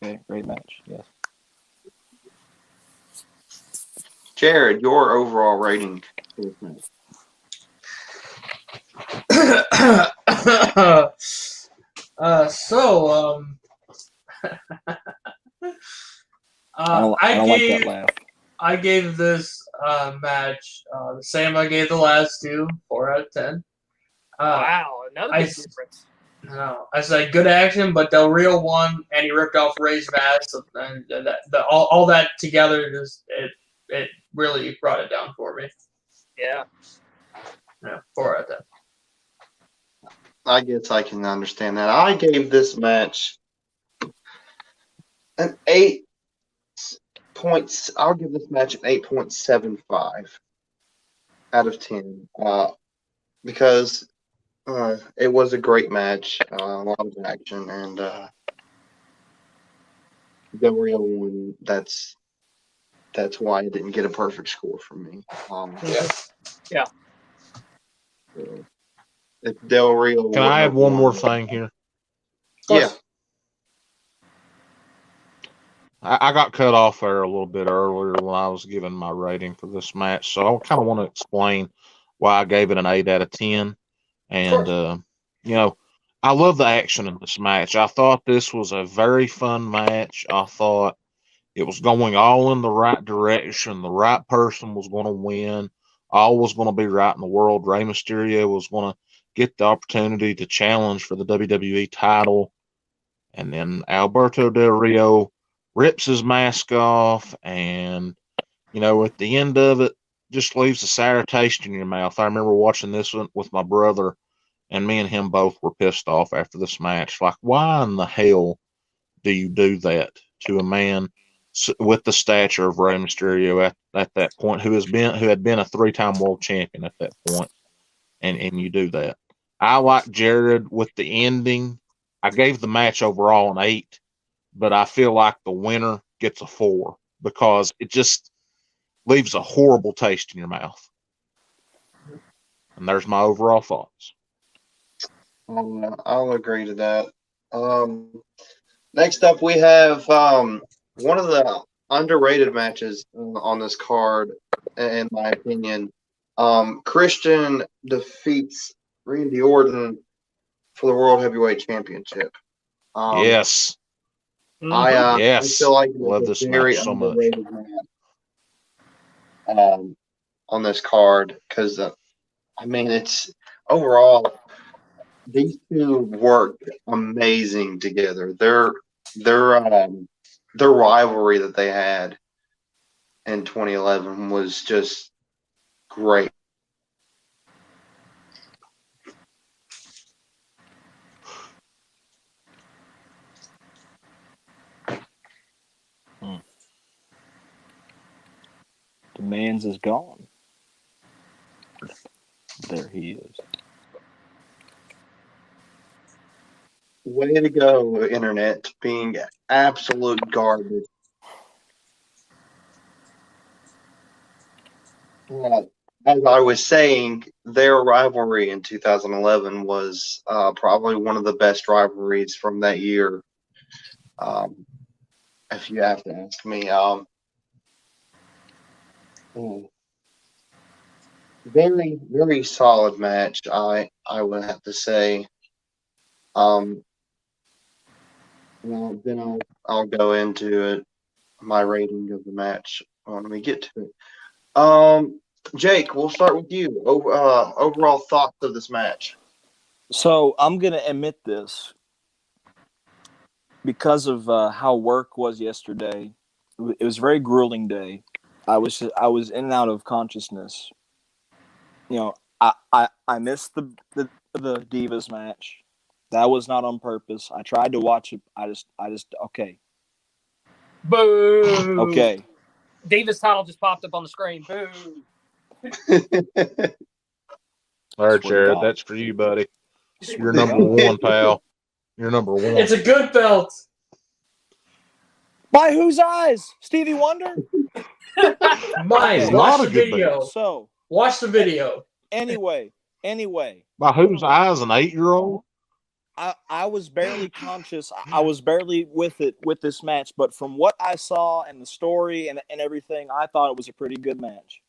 Okay, great match. Yes. Jared, your overall rating for this match? I don't like that laugh. I gave this match the same I gave the last two, 4 out of 10. Wow, another big difference. No, I said good action, but Del Rio won, and he ripped off Ray's mask, and all that together just it really brought it down for me. Yeah. 4 out of 10. I guess I can understand that. I gave this match an 8 points. I'll give this match an 8.75 out of 10 because it was a great match, a lot of action, and Del Rio won. That's why it didn't get a perfect score from me. Yeah. If Del Rio Can I add one more thing here? Yeah. I got cut off there a little bit earlier when I was giving my rating for this match, so I kind of want to explain why I gave it an 8 out of 10. And I love the action in this match. I thought this was a very fun match. I thought it was going all in the right direction. The right person was going to win. All was going to be right in the world. Rey Mysterio was going to get the opportunity to challenge for the WWE title. And then Alberto Del Rio rips his mask off, and at the end of it, just leaves a sour taste in your mouth. I remember watching this one with my brother, and me and him both were pissed off after this match. Like, why in the hell do you do that to a man with the stature of Rey Mysterio at that point, who had been a 3-time world champion at that point, and you do that? I like Jared with the ending. I gave the match overall an 8, but I feel like the winner gets a 4 because it just leaves a horrible taste in your mouth. And there's my overall thoughts. I'll agree to that. Next up, we have one of the underrated matches on this card, in my opinion. Christian defeats Randy Orton for the World Heavyweight Championship. Yes. I feel like love this match so much on this card because it's overall these two work amazing together. Their rivalry that they had in 2011 was just great. The man's is gone. There he is. Way to go, internet, being absolute garbage. As I was saying, their rivalry in 2011 was probably one of the best rivalries from that year. If you have to ask me, very, very solid match. I would have to say. Well, then I'll go into it, my rating of the match when we get to it. Jake, we'll start with you. Overall thoughts of this match. So I'm gonna admit this because of how work was yesterday. It was a very grueling day. I was in and out of consciousness. I missed the Divas match. That was not on purpose. I tried to watch it. I just okay. Boo. Okay. Divas title just popped up on the screen. Boo. All right, Swear to Jared, God. that's for you, buddy. Swear You're to number God. one, pal. You're number one. It's a good belt. By whose eyes? Stevie Wonder? Mine. There's a Watch lot the of good video. belts. So, Watch the video. anyway, By whose eyes? An 8-year-old? I was barely conscious. I was barely with this match, but from what I saw and the story and everything, I thought it was a pretty good match.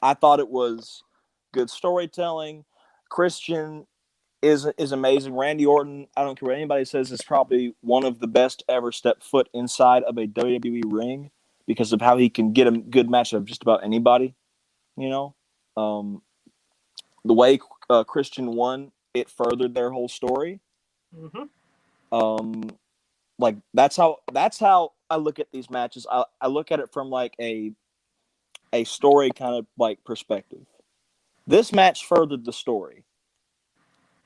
I thought it was good storytelling. Christian is amazing. Randy Orton, I don't care what anybody says, is probably one of the best ever step foot inside of a WWE ring because of how he can get a good match of just about anybody. You know, the way Christian won, it furthered their whole story. Mm-hmm. Like that's how I look at these matches. I look at it from like a story kind of like perspective. This match furthered the story,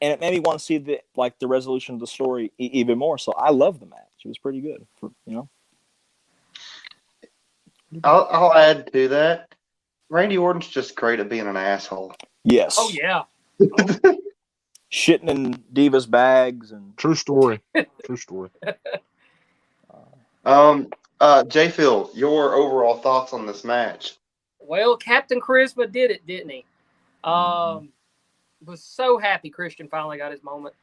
and it made me want to see the resolution of the story even more. So I love the match. It was pretty good. I'll add to that. Randy Orton's just great at being an asshole. Yes. Oh yeah. Shitting in Divas bags and True story. True story. J. Phil, your overall thoughts on this match? Well, Captain Charisma did it, didn't he? Was so happy Christian finally got his moment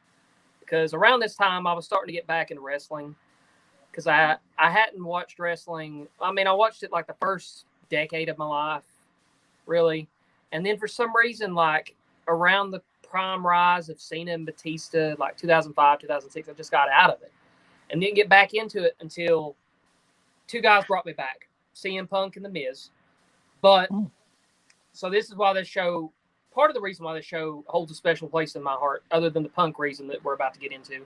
because around this time I was starting to get back into wrestling because I hadn't watched wrestling. I mean, I watched it like the first decade of my life, really, and then for some reason, like around the prime rise of Cena and Batista, like 2005, 2006, I just got out of it and didn't get back into it until two guys brought me back, CM Punk and The Miz. But so this is why this show, part of the reason why this show holds a special place in my heart, other than the Punk reason that we're about to get into,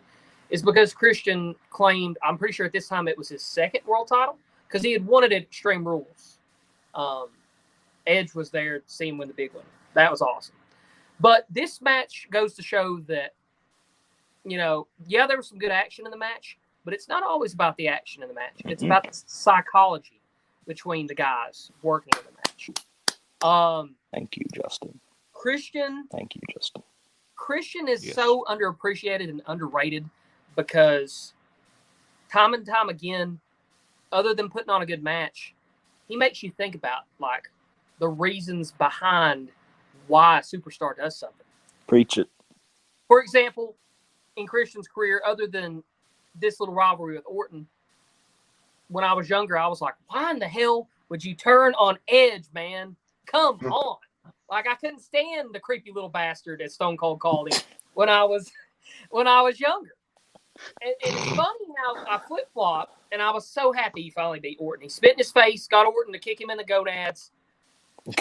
is because Christian claimed, I'm pretty sure at this time it was his second world title, because he had won it at Extreme Rules. Edge was there to see him win the big one. That was awesome. But this match goes to show that, you know, yeah, there was some good action in the match, but it's not always about the action in the match. It's about the psychology between the guys working in the match. Thank you, Justin. Christian. Thank you, Justin. Christian is so underappreciated and underrated because time and time again, other than putting on a good match, he makes you think about like the reasons behind why a superstar does something. Preach it. For example, in Christian's career, other than this little rivalry with Orton, when I was younger, I was like, why in the hell would you turn on Edge, man? Come on. Like, I couldn't stand the creepy little bastard, as Stone Cold called him, when I was younger. And it's funny how I flip-flopped, and I was so happy he finally beat Orton. He spit in his face, got Orton to kick him in the gonads.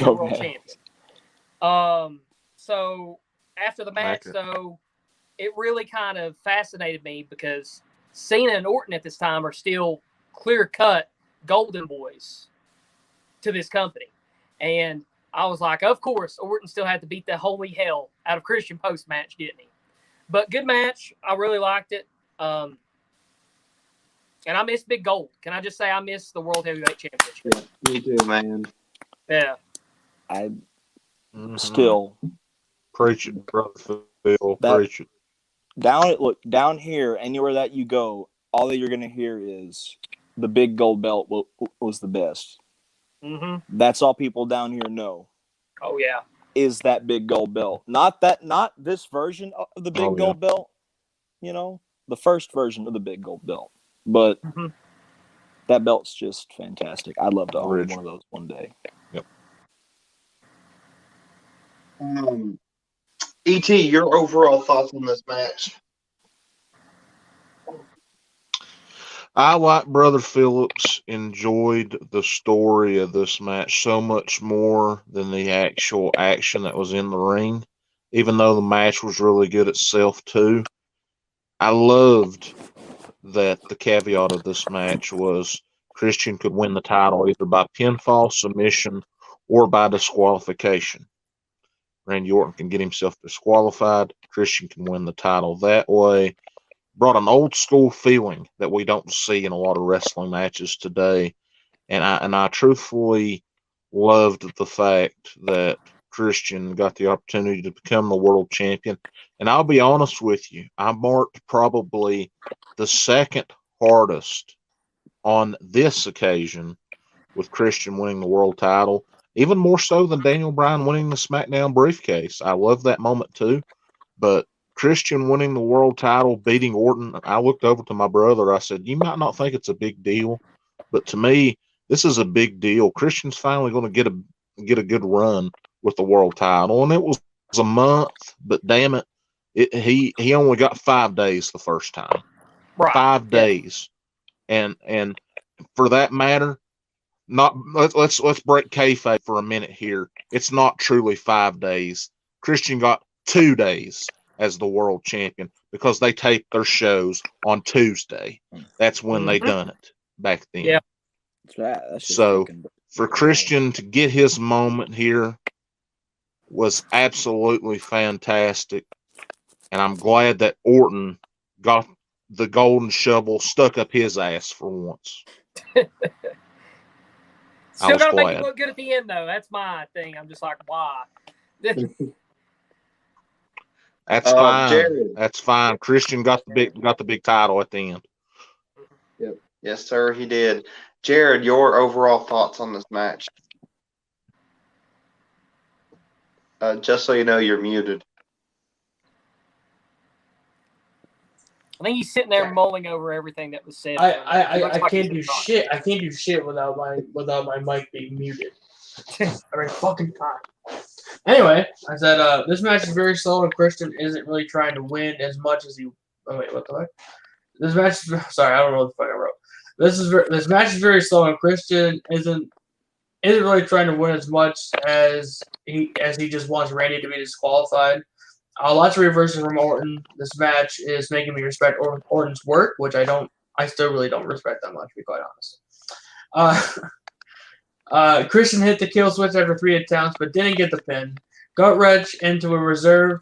World champion. So after the match, though, it really kind of fascinated me because Cena and Orton at this time are still clear-cut golden boys to this company. And I was like, of course, Orton still had to beat the holy hell out of Christian post-match, didn't he? But good match. I really liked it. And I miss Big Gold. Can I just say I miss the World Heavyweight Championship? Yeah, me too, man. Yeah. I still Preach it, brother Phil. Preach it. Down here, anywhere that you go, all that you're going to hear is the big gold belt was the best. Mm-hmm. That's all people down here know. Oh yeah, is that big gold belt? Not this version of the big gold belt. You know, the first version of the big gold belt. But that belt's just fantastic. I'd love to own one of those one day. Yep. E.T., your overall thoughts on this match? I, like Brother Phillips, enjoyed the story of this match so much more than the actual action that was in the ring, even though the match was really good itself, too. I loved that the caveat of this match was Christian could win the title either by pinfall, submission, or by disqualification. Randy Orton can get himself disqualified. Christian can win the title that way. Brought an old school feeling that we don't see in a lot of wrestling matches today. and I truthfully loved the fact that Christian got the opportunity to become the world champion. And I'll be honest with you, I marked probably the second hardest on this occasion with Christian winning the world title, even more so than Daniel Bryan winning the SmackDown briefcase. I love that moment too, but Christian winning the world title, beating Orton, I looked over to my brother. I said, "You might not think it's a big deal, but to me, this is a big deal. Christian's finally going to get a good run with the world title." And it was a month, but damn it, he only got 5 days the first time. Right. 5 days, and for that matter, not let's break kayfabe for a minute here. It's not truly 5 days. Christian got 2 days as the world champion because they taped their shows on Tuesday. That's when they done it back then. Yeah. That's just So fucking- for Christian to get his moment here was absolutely fantastic. And I'm glad that Orton got the golden shovel stuck up his ass for once. Still got to make glad. it look good at the end, though. That's my thing. I'm just like, why? That's fine. Jared. That's fine. Christian got the big title at the end. Yep. Yes, sir, he did. Jared, your overall thoughts on this match? Just so you know, you're muted. I think he's sitting there mulling over everything that was said. I can't do shit. I can't do shit without my mic being muted every fucking time. Anyway, I said this match is very slow and Christian isn't really trying to win as much as he. Oh wait, what the fuck? This match. Sorry, I don't know what the fuck I wrote. This match is very slow and Christian isn't really trying to win as much as he just wants Randy to be disqualified. Lots of reverses from Orton. This match is making me respect Orton's work, which I still really don't respect that much, to be quite honest. Christian hit the kill switch after 3 attempts, but didn't get the pin. Gut wrench into a reserve.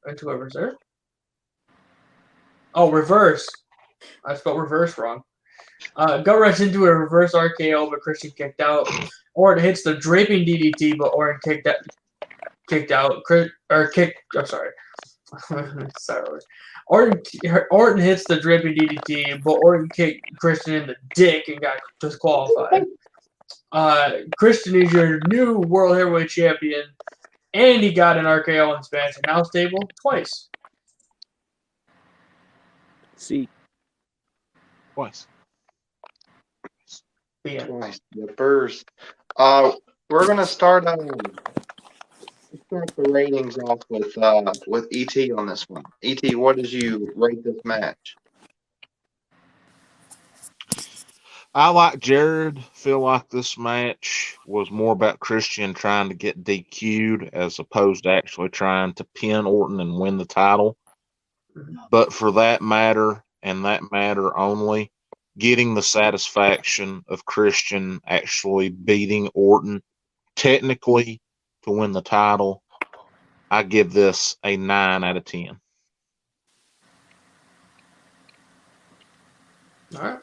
Into a reserve? Oh, reverse. I spelled reverse wrong. Gut wrench into a reverse RKO, but Christian kicked out. Orton hits the draping DDT, but Orton kicked out. I'm sorry. Sorry. Orton hits the draping DDT, but Orton kicked Christian in the dick and got disqualified. Christian is your new World Heavyweight Champion, and he got an RKO in Spanish Announce Table twice. See. Twice. Yeah. Twice. The first. We're gonna start the ratings off with ET on this one. ET, what did you rate this match? I, like Jared, feel like this match was more about Christian trying to get DQ'd as opposed to actually trying to pin Orton and win the title. But for that matter, and that matter only, getting the satisfaction of Christian actually beating Orton technically to win the title, I give this a 9 out of 10. All right.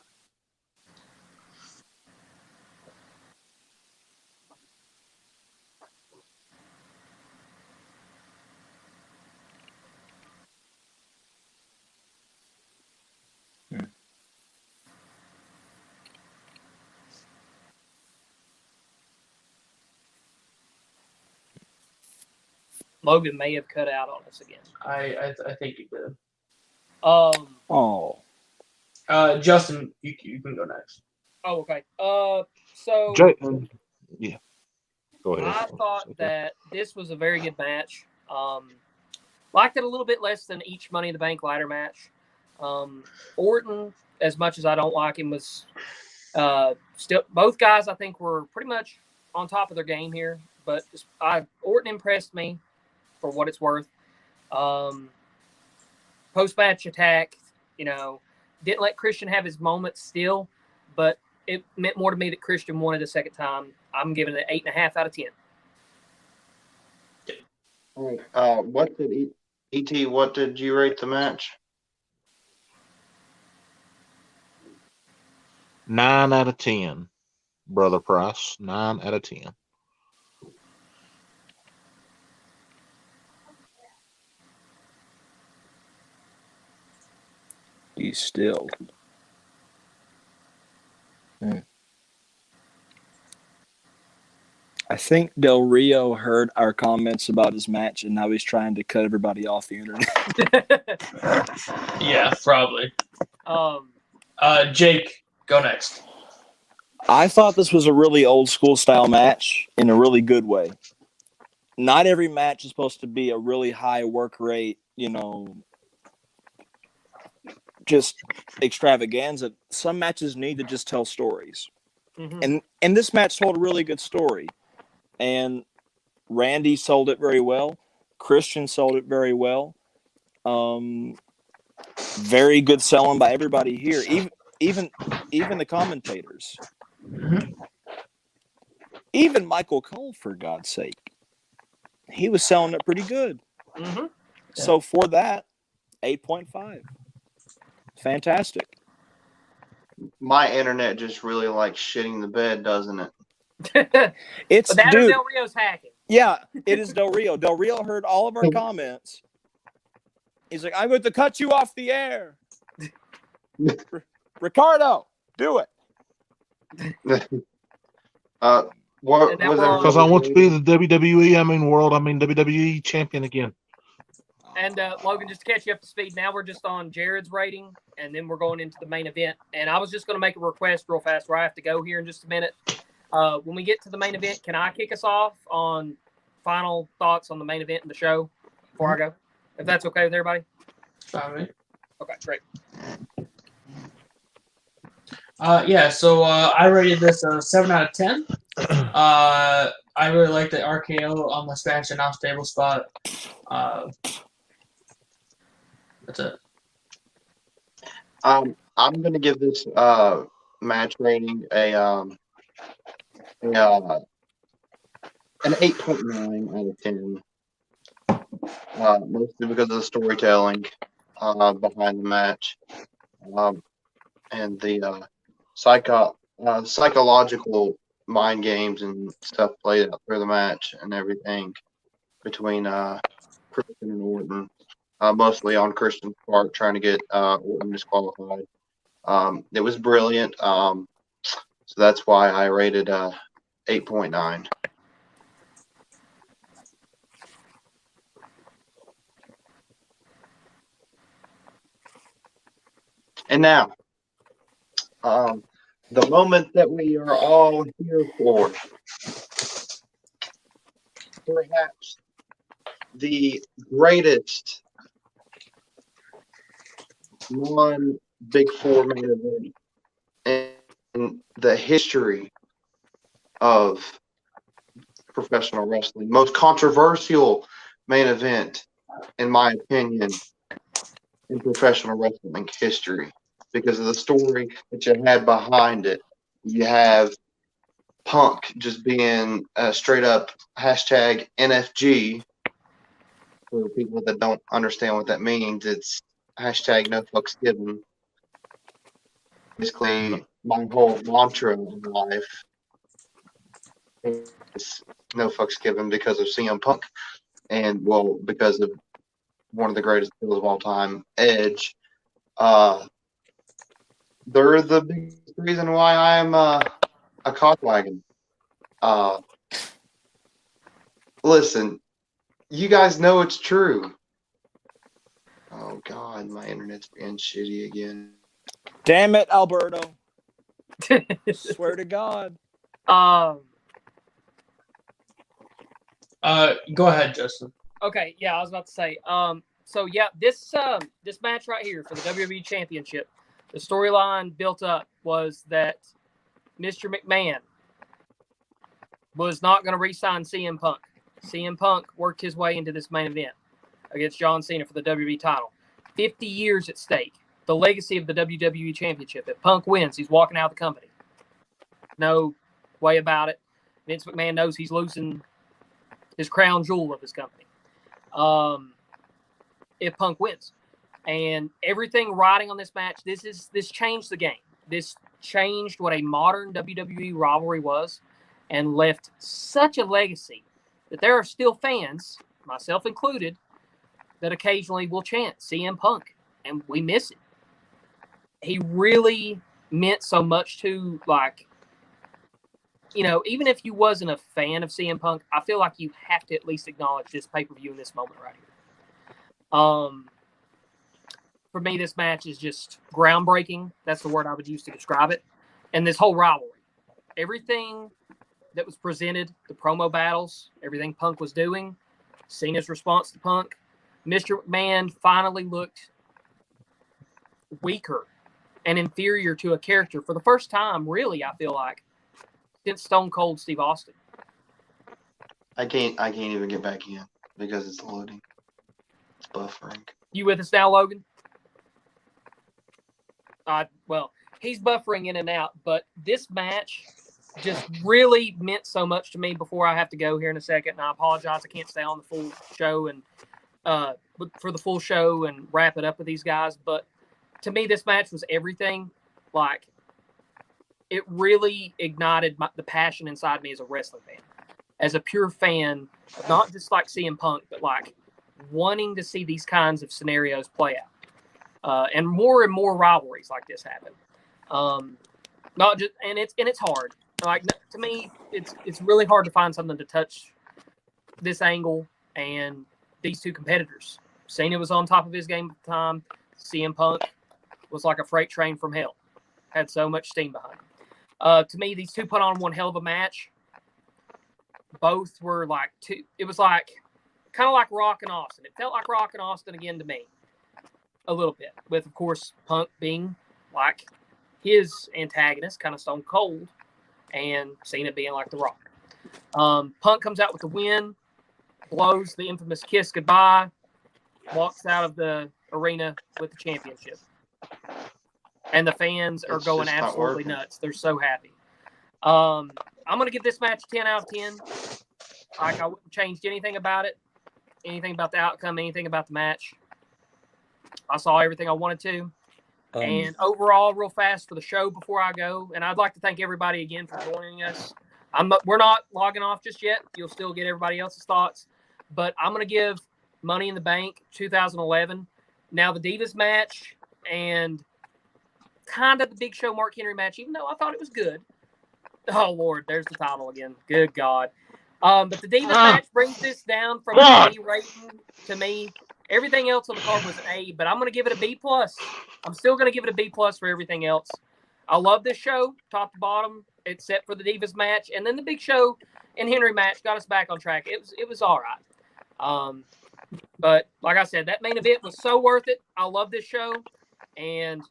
Logan may have cut out on us again. I think you did. Oh. Justin, you can go next. Oh, okay. So Yeah. Go ahead. I thought that this was a very good match. Liked it a little bit less than each Money in the Bank ladder match. Orton, as much as I don't like him, was still both guys I think were pretty much on top of their game here. But Orton impressed me for what it's worth. Post-match attack, didn't let Christian have his moment still, but it meant more to me that Christian won it a second time. I'm giving it an 8.5 out of 10. All right. What did you rate the match? 9 out of 10. Brother Price. 9 out of 10. He's still. I think Del Rio heard our comments about his match, and now he's trying to cut everybody off the internet. Yeah, probably. Jake, go next. I thought this was a really old school style match in a really good way. Not every match is supposed to be a really high work rate, just extravaganza. Some matches need to just tell stories. Mm-hmm. And this match told a really good story. And Randy sold it very well. Christian sold it very well. Very good selling by everybody here, even the commentators. Mm-hmm. Even Michael Cole, for God's sake, he was selling it pretty good. Mm-hmm. So for that, 8.5, fantastic. My internet just really likes shitting the bed, doesn't it? It's But that dude. or Del Rio's hacking. Yeah, it is Del Rio. Del Rio heard all of our comments. He's like, I'm going to cut you off the air. Ricardo, do it. What And that was we're on- Because I want to be the WWE champion again. And Logan, just to catch you up to speed, now we're just on Jared's rating, and then we're going into the main event. And I was just going to make a request real fast where I have to go here in just a minute. When we get to the main event, can I kick us off on final thoughts on the main event and the show before I go? If that's okay with everybody? Fine, right? Okay, great. So I rated this a 7 out of 10. I really like the RKO on the Spanish announce table spot. That's it. I'm gonna give this match rating an 8.9 out of 10. Mostly because of the storytelling behind the match, and the psychological mind games and stuff played out through the match and everything between Christian and Orton. Mostly on Christian's part, trying to get Orton disqualified. It was brilliant. So that's why I rated 8.9. And now, the moment that we are all here for, perhaps the greatest non-Big Four main event in the history of professional wrestling. Most controversial main event, in my opinion, in professional wrestling history because of the story that you had behind it. You have Punk just being straight up hashtag NFG. For people that don't understand what that means, it's hashtag no fucks given. Basically, my whole mantra in life is no fucks given because of CM Punk and, well, because of one of the greatest heels of all time, Edge. They're the biggest reason why I'm a cockwagon. Listen, you guys know it's true. Oh God, my internet's being shitty again. Damn it, Alberto. Swear to God. Go ahead, Justin. Okay, yeah, I was about to say. So yeah, this match right here for the WWE Championship, the storyline built up was that Mr. McMahon was not going to re-sign CM Punk. CM Punk worked his way into this main event against John Cena for the WWE title. 50 years at stake. The legacy of the WWE Championship. If Punk wins, he's walking out of the company. No way about it. Vince McMahon knows he's losing his crown jewel of his company. If Punk wins. And everything riding on this match, this changed the game. This changed what a modern WWE rivalry was and left such a legacy that there are still fans, myself included, that occasionally will chant CM Punk, and we miss it. He really meant so much to, like, you know, even if you wasn't a fan of CM Punk, I feel like you have to at least acknowledge this pay-per-view in this moment right here. For me, this match is just groundbreaking. That's the word I would use to describe it. And this whole rivalry, everything that was presented, the promo battles, everything Punk was doing, Cena's response to Punk, Mr. McMahon finally looked weaker and inferior to a character for the first time, really, I feel like, since Stone Cold Steve Austin. I can't even get back in because it's loading. It's buffering. You with us now, Logan? Well, he's buffering in and out, but this match just really meant so much to me before I have to go here in a second. And I apologize. I can't stay on the full show and for the full show and wrap it up with these guys. But to me, this match was everything. Like, it really ignited the passion inside me as a wrestling fan, as a pure fan, not just like CM Punk, but like wanting to see these kinds of scenarios play out, and more rivalries like this happen. Not just, and it's hard. Like, to me, it's really hard to find something to touch this angle and these two competitors. Cena was on top of his game at the time. CM Punk was like a freight train from hell. Had so much steam behind him. To me, these two put on one hell of a match. Both were like two. It was like kind of like Rock and Austin. It felt like Rock and Austin again to me, a little bit. With, of course, Punk being like his antagonist, kind of Stone Cold, and Cena being like The Rock. Punk comes out with the win, blows the infamous kiss goodbye, walks out of the arena with the championship. And the fans are going absolutely nuts. They're so happy. I'm going to give this match 10 out of 10. Like, I wouldn't change anything about it, anything about the outcome, anything about the match. I saw everything I wanted to. And overall, real fast for the show before I go, and I'd like to thank everybody again for joining us. We're not logging off just yet. You'll still get everybody else's thoughts. But I'm going to give Money in the Bank 2011. Now, the Divas match and kind of the Big Show Mark Henry match, even though I thought it was good. Oh, Lord, there's the title again. Good God. But the Divas match brings this down from an A rating to me. Everything else on the card was an A, but I'm going to give it a B+. I'm still going to give it a B+ for everything else. I love this show, top to bottom, except for the Divas match. And then the Big Show and Henry match got us back on track. It was all right. But like I said, that main event was so worth it. I love this show. And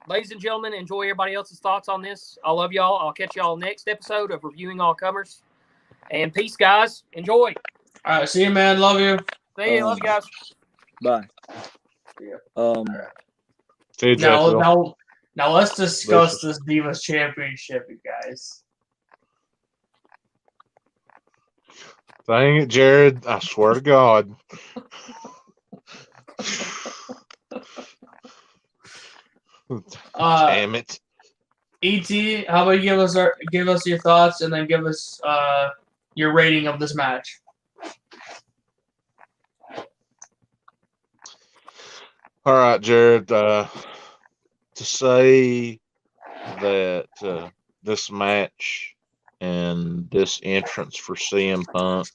ladies and gentlemen, enjoy everybody else's thoughts on this. I love y'all. I'll catch y'all next episode of Reviewing All Comers. And peace, guys. Enjoy. All right, see you, man. Love you. See you. Love you guys. Bye. See you, Jacksonville. Now let's discuss this Divas Championship, you guys. Dang it, Jared. I swear to God. Damn it. ET, how about you give us your thoughts and then give us your rating of this match? All right, Jared. To say that this match and this entrance for CM Punk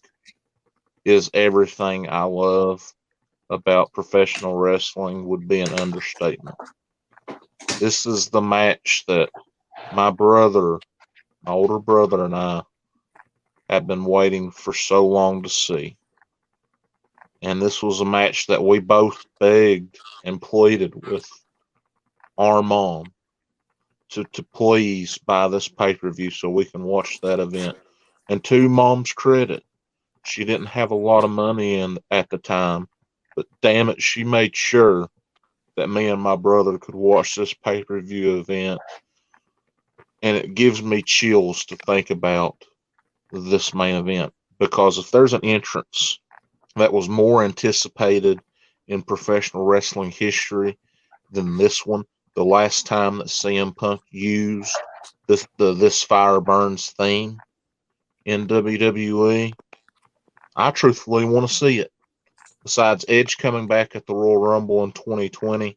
is everything I love about professional wrestling would be an understatement. This is the match that my older brother, and I have been waiting for so long to see. And this was a match that we both begged and pleaded with our mom to please buy this pay-per-view so we can watch that event. And to Mom's credit, she didn't have a lot of money at the time, but damn it, she made sure that me and my brother could watch this pay-per-view event. And it gives me chills to think about this main event, because if there's an entrance that was more anticipated in professional wrestling history than this one, the last time that CM Punk used this Fire Burns theme in WWE. I truthfully want to see it. Besides Edge coming back at the Royal Rumble in 2020,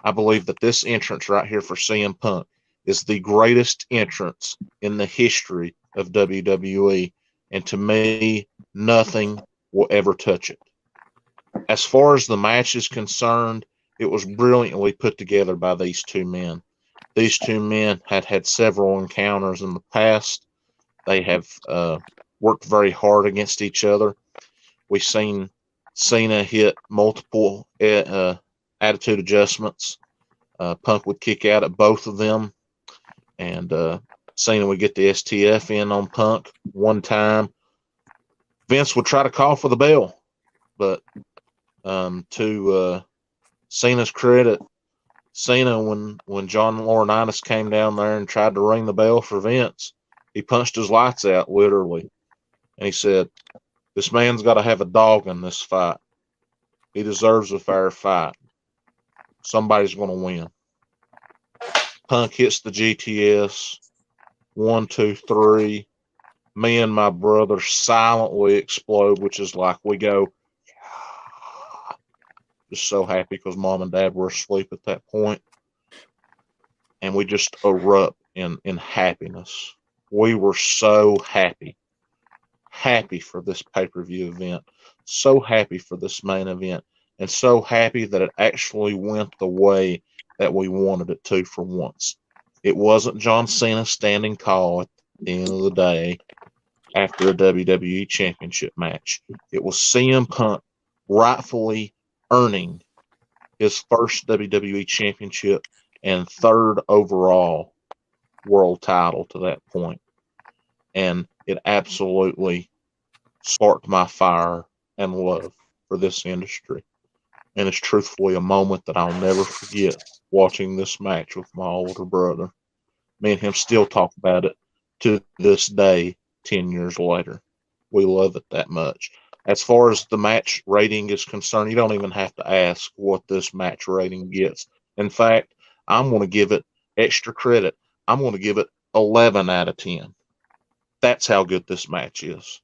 I believe that this entrance right here for CM Punk is the greatest entrance in the history of WWE. And to me, nothing will ever touch it. As far as the match is concerned, it was brilliantly put together by these two men. These two men had had several encounters in the past. They have worked very hard against each other. We've seen Cena hit multiple attitude adjustments. Punk would kick out at both of them, and Cena would get the STF in on Punk one time. Vince would try to call for the bell, but to Cena's credit, Cena, when John Laurinaitis came down there and tried to ring the bell for Vince, he punched his lights out, literally. And he said, "This man's got to have a dog in this fight. He deserves a fair fight. Somebody's going to win." Punk hits the GTS. 1, 2, 3. Me and my brother silently explode, which is like we go, just so happy because Mom and Dad were asleep at that point. And we just erupt in happiness. We were so happy. Happy for this pay-per-view event. So happy for this main event. And so happy that it actually went the way that we wanted it to for once. It wasn't John Cena standing tall at the end of the day after a WWE Championship match. It was CM Punk rightfully earning his first WWE Championship and third overall world title to that point. And it absolutely sparked my fire and love for this industry. And it's truthfully a moment that I'll never forget watching this match with my older brother. Me and him still talk about it to this day, 10 years later. We love it that much. As far as the match rating is concerned, you don't even have to ask what this match rating gets. In fact, I'm going to give it extra credit. I'm going to give it 11 out of 10. That's how good this match is.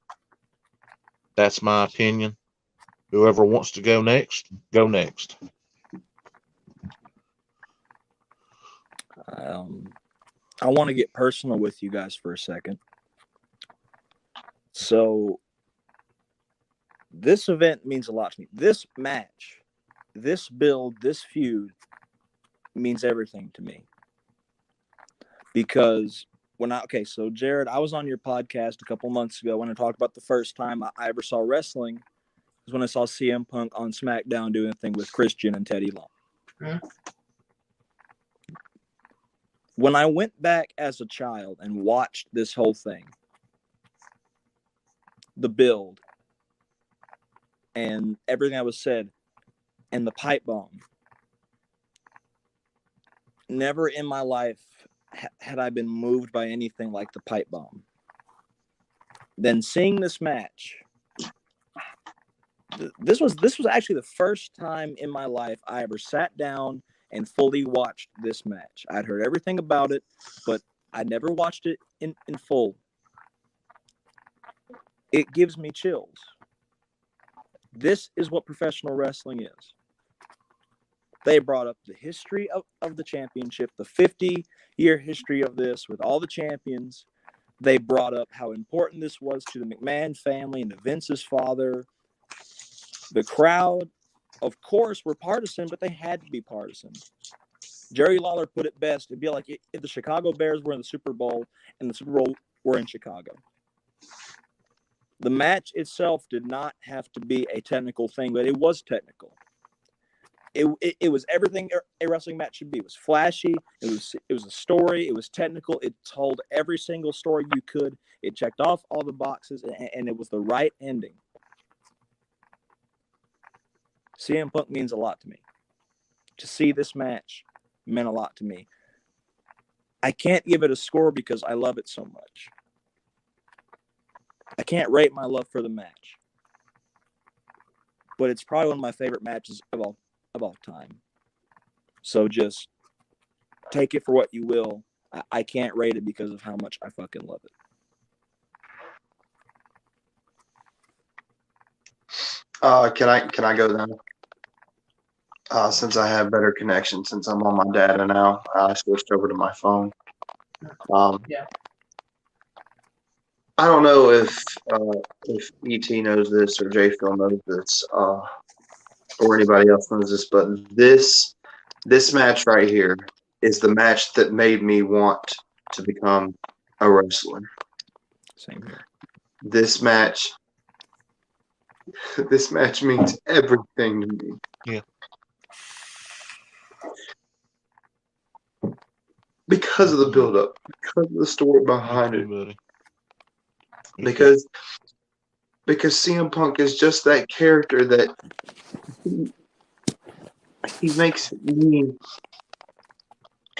That's my opinion. Whoever wants to go next, go next. I want to get personal with you guys for a second. So, this event means a lot to me. This match, this build, this feud means everything to me. Because so Jared, I was on your podcast a couple months ago when I talked about the first time I ever saw wrestling was when I saw CM Punk on SmackDown doing a thing with Christian and Teddy Long. Mm-hmm. When I went back as a child and watched this whole thing, the build and everything that was said and the pipe bomb, never in my life had I been moved by anything like the pipe bomb. Then seeing this match, this was actually the first time in my life I ever sat down and fully watched this match. I'd heard everything about it, but I never watched it in full. It gives me chills. This is what professional wrestling is. They brought up the history of the championship, the 50-year history of this with all the champions. They brought up how important this was to the McMahon family and to Vince's father. The crowd, of course, were partisan, but they had to be partisan. Jerry Lawler put it best. It'd be like if the Chicago Bears were in the Super Bowl and the Super Bowl were in Chicago. The match itself did not have to be a technical thing, but it was technical. It was everything a wrestling match should be. It was flashy. It was a story. It was technical. It told every single story you could. It checked off all the boxes, and it was the right ending. CM Punk means a lot to me. To see this match meant a lot to me. I can't give it a score because I love it so much. I can't rate my love for the match. But it's probably one of my favorite matches of all time. So just take it for what you will. I can't rate it because of how much I fucking love it. Can I go now? Since I have better connection, since I'm on my data now, I switched over to my phone. Yeah. I don't know if ET knows this or J Phil knows this, or anybody else knows this, but this match right here is the match that made me want to become a wrestler. Same here. This match means everything to me. Yeah. Because of the build-up, because of the story behind it, Buddy. because CM Punk is just that character that he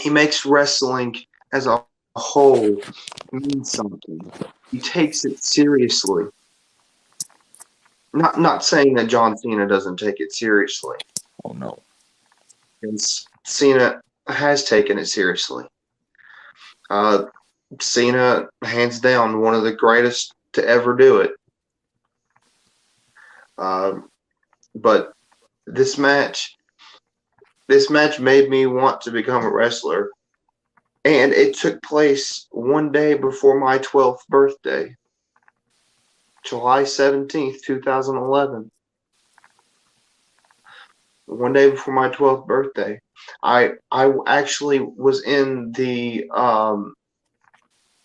makes wrestling as a whole mean something. He takes it seriously. Not saying that John Cena doesn't take it seriously. Oh no. And Cena has taken it seriously. Cena, hands down, one of the greatest to ever do it. But this match made me want to become a wrestler. And it took place one day before my 12th birthday, July 17th, 2011. One day before my 12th birthday. I actually was in the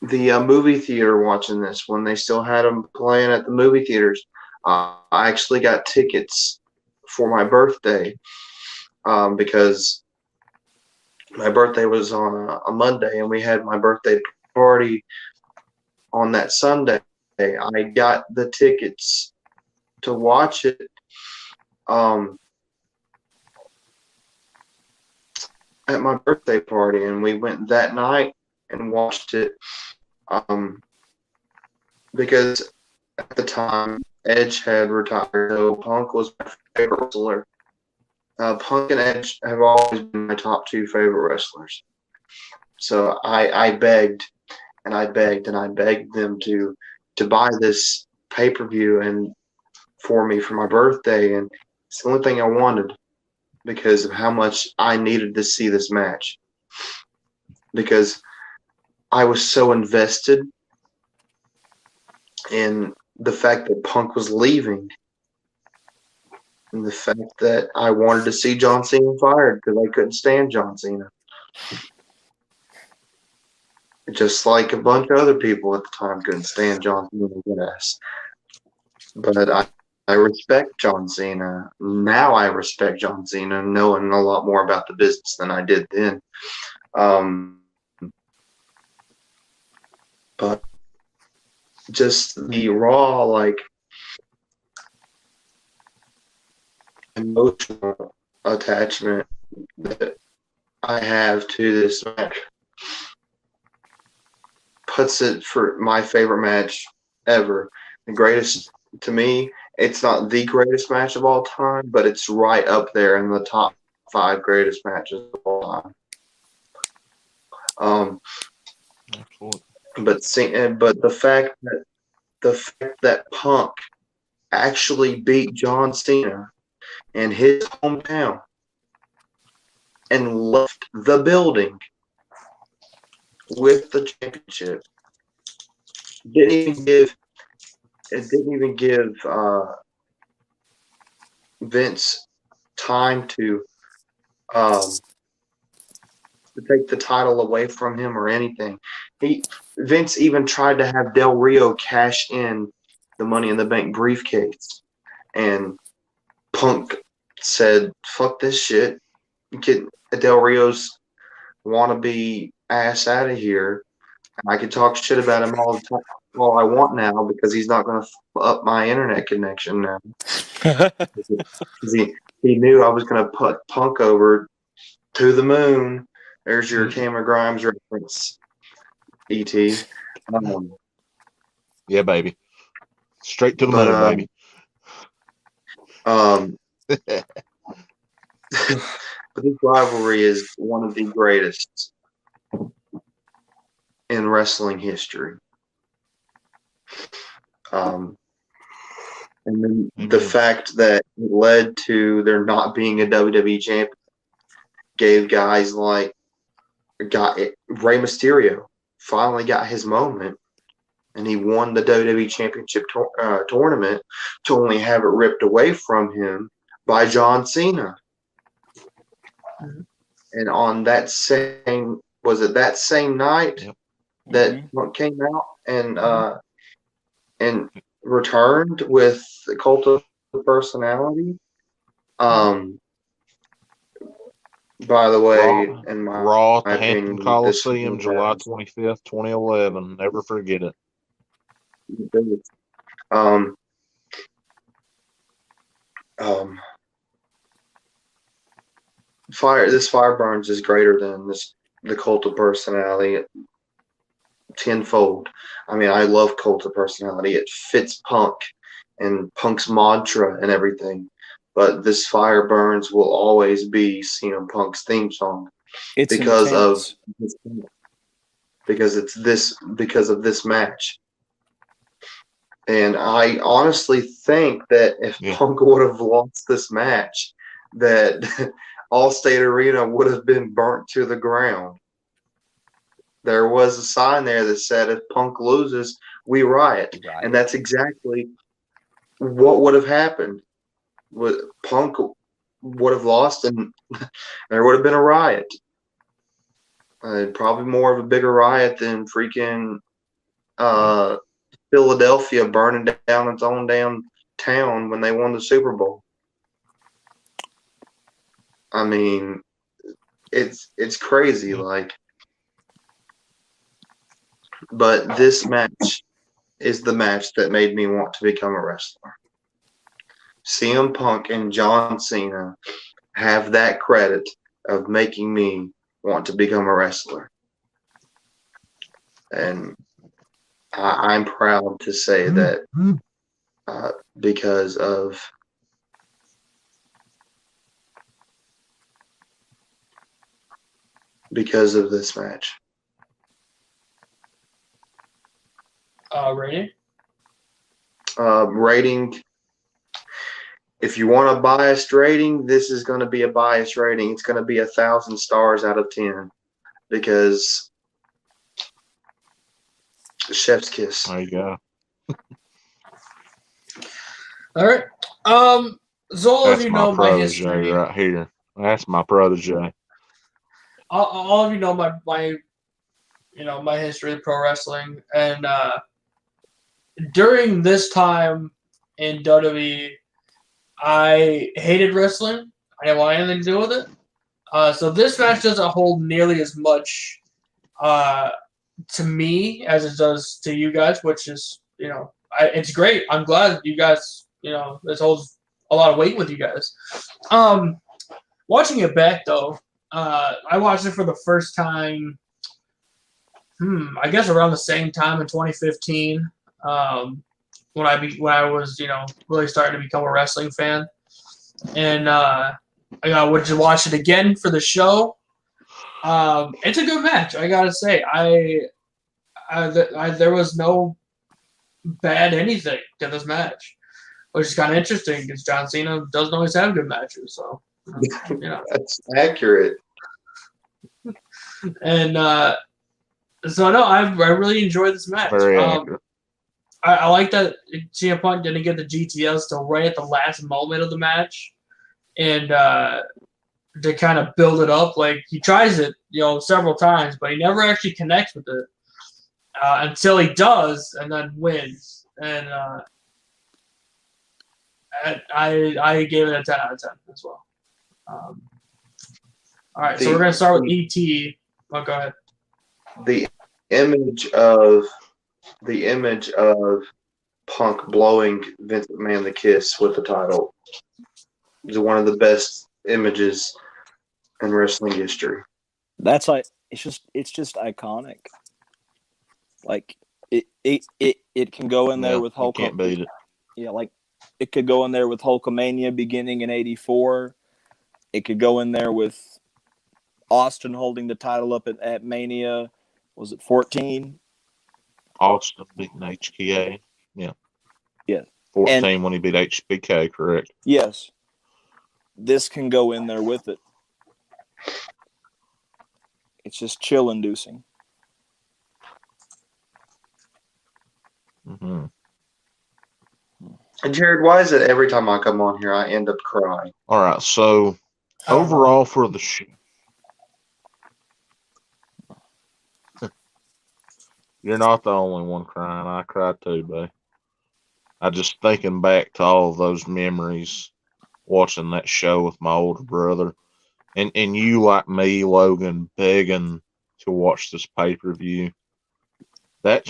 movie theater watching this when they still had them playing at the movie theaters. I actually got tickets for my birthday because my birthday was on a Monday and we had my birthday party on that Sunday. I got the tickets to watch it at my birthday party, and we went that night and watched it because at the time Edge had retired, so Punk was my favorite wrestler. Punk and Edge have always been my top two favorite wrestlers. So I begged and I begged and I begged them to buy this pay-per-view and for me for my birthday, and it's the only thing I wanted because of how much I needed to see this match. Because I was so invested in the fact that Punk was leaving and the fact that I wanted to see John Cena fired because I couldn't stand John Cena. Just like a bunch of other people at the time couldn't stand John Cena's ass. But I respect John Cena. Now I respect John Cena, knowing a lot more about the business than I did then. But just the raw, like, emotional attachment that I have to this match puts it for my favorite match ever. The greatest, to me, it's not the greatest match of all time, but it's right up there in the top 5 greatest matches of all time. Absolutely. But the fact that Punk actually beat John Cena in his hometown and left the building with the championship didn't even give Vince time to take the title away from him or anything. Vince even tried to have Del Rio cash in the Money in the Bank briefcase, and Punk said, "Fuck this shit. Get Del Rio's wannabe ass out of here. I can talk shit about him all I want now because he's not going to up my internet connection now." Because he knew I was going to put Punk over to the moon. There's your Cameron Grimes reference, E.T. Yeah, baby. Straight to the moon, baby. But this rivalry is one of the greatest in wrestling history. And then the fact that it led to there not being a WWE champion gave guys like Rey Mysterio finally got his moment, and he won the WWE Championship tournament to only have it ripped away from him by John Cena. And on that same night that came out and returned with the Cult of Personality. By the way, Raw at the Hampton Coliseum, July 25th, 2011. Never forget it. This Fire Burns is greater than the Cult of Personality tenfold. I mean, I love Cult of Personality. It fits Punk and Punk's mantra and everything. But this Fire Burns will always be CM Punk's theme song because of this match. And I honestly think that if Punk would have lost this match, that Allstate Arena would have been burnt to the ground. There was a sign there that said, if Punk loses, we riot. And that's exactly what would have happened. Punk would have lost, and there would have been a riot. Probably more of a bigger riot than freaking Philadelphia burning down its own damn town when they won the Super Bowl. I mean, it's crazy, but this match is the match that made me want to become a wrestler. CM Punk and John Cena have that credit of making me want to become a wrestler. And I'm proud to say that because of this match. Rating? Rating. If you want a biased rating, this is going to be a biased rating. It's going to be 1,000 stars out of 10 because chef's kiss. There you go. All right. So all of you know my history right here. That's my protege. All of you know my history of pro wrestling, and during this time in WWE, I hated wrestling. I didn't want anything to do with it. So this match doesn't hold nearly as much to me as it does to you guys, which is, it's great. I'm glad you guys, this holds a lot of weight with you guys. Watching it back, though, I watched it for the first time, I guess around the same time in 2015. When I was, really starting to become a wrestling fan, and I would just watch it again for the show. It's a good match, I gotta say. There was no bad anything to this match, which is kind of interesting because John Cena doesn't always have good matches. So, That's accurate. And so no, I really enjoyed this match. Very accurate. I like that CM Punk didn't get the GTS till right at the last moment of the match, and to kind of build it up. Like, he tries it, several times, but he never actually connects with it until he does, and then wins. And I gave it a 10 out of 10 as well. All right, so we're gonna start with ET. Oh, go ahead. The image of Punk blowing Vince McMahon the kiss with the title is one of the best images in wrestling history. That's like it's just iconic. Like it can go in there with Hulk. You can't beat it. Yeah, like it could go in there with Hulkamania beginning in '84. It could go in there with Austin holding the title up at Mania. Was it 14? Austin beating HKA. Yeah. Yeah. 14 when he beat HBK, correct? Yes. This can go in there with it. It's just chill-inducing. Mm-hmm. And Jared, why is it every time I come on here I end up crying? All right, so overall for the show, you're not the only one crying. I cried too, babe. I just thinking back to all of those memories, watching that show with my older brother, and you like me, Logan, begging to watch this pay-per-view. That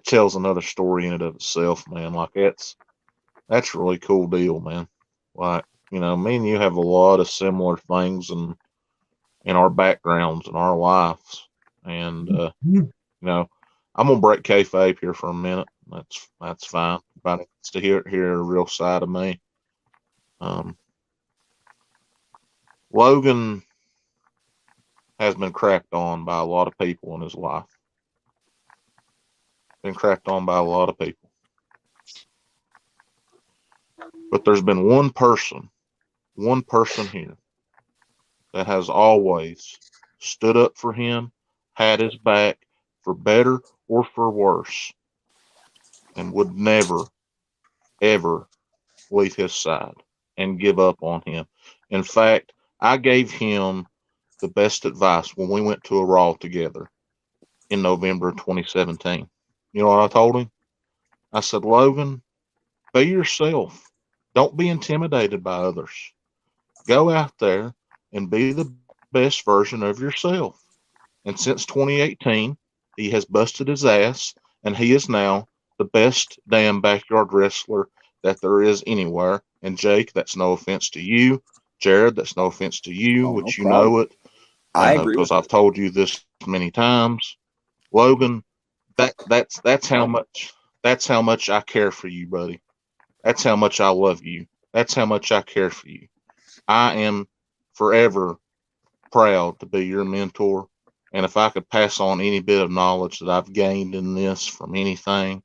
tells another story in and of itself, man. Like that's a really cool deal, man. Like, me and you have a lot of similar things in our backgrounds and our lives. And I'm gonna break kayfabe here for a minute. That's fine. Everybody needs to hear a real side of me. Logan has been crapped on by a lot of people in his life. Been crapped on by a lot of people. But there's been one person here that has always stood up for him, had his back for better or for worse, and would never, ever leave his side and give up on him. In fact, I gave him the best advice when we went to a Raw together in November of 2017. You know what I told him? I said, Logan, be yourself. Don't be intimidated by others. Go out there and be the best version of yourself. And since 2018, he has busted his ass, and he is now the best damn backyard wrestler that there is anywhere. And Jake, that's no offense to you. Jared, that's no offense to you, which you know it. I agree because I've told you this many times. Logan, that's how much I care for you, buddy. That's how much I love you. That's how much I care for you. I am forever proud to be your mentor. And if I could pass on any bit of knowledge that I've gained in this from anything,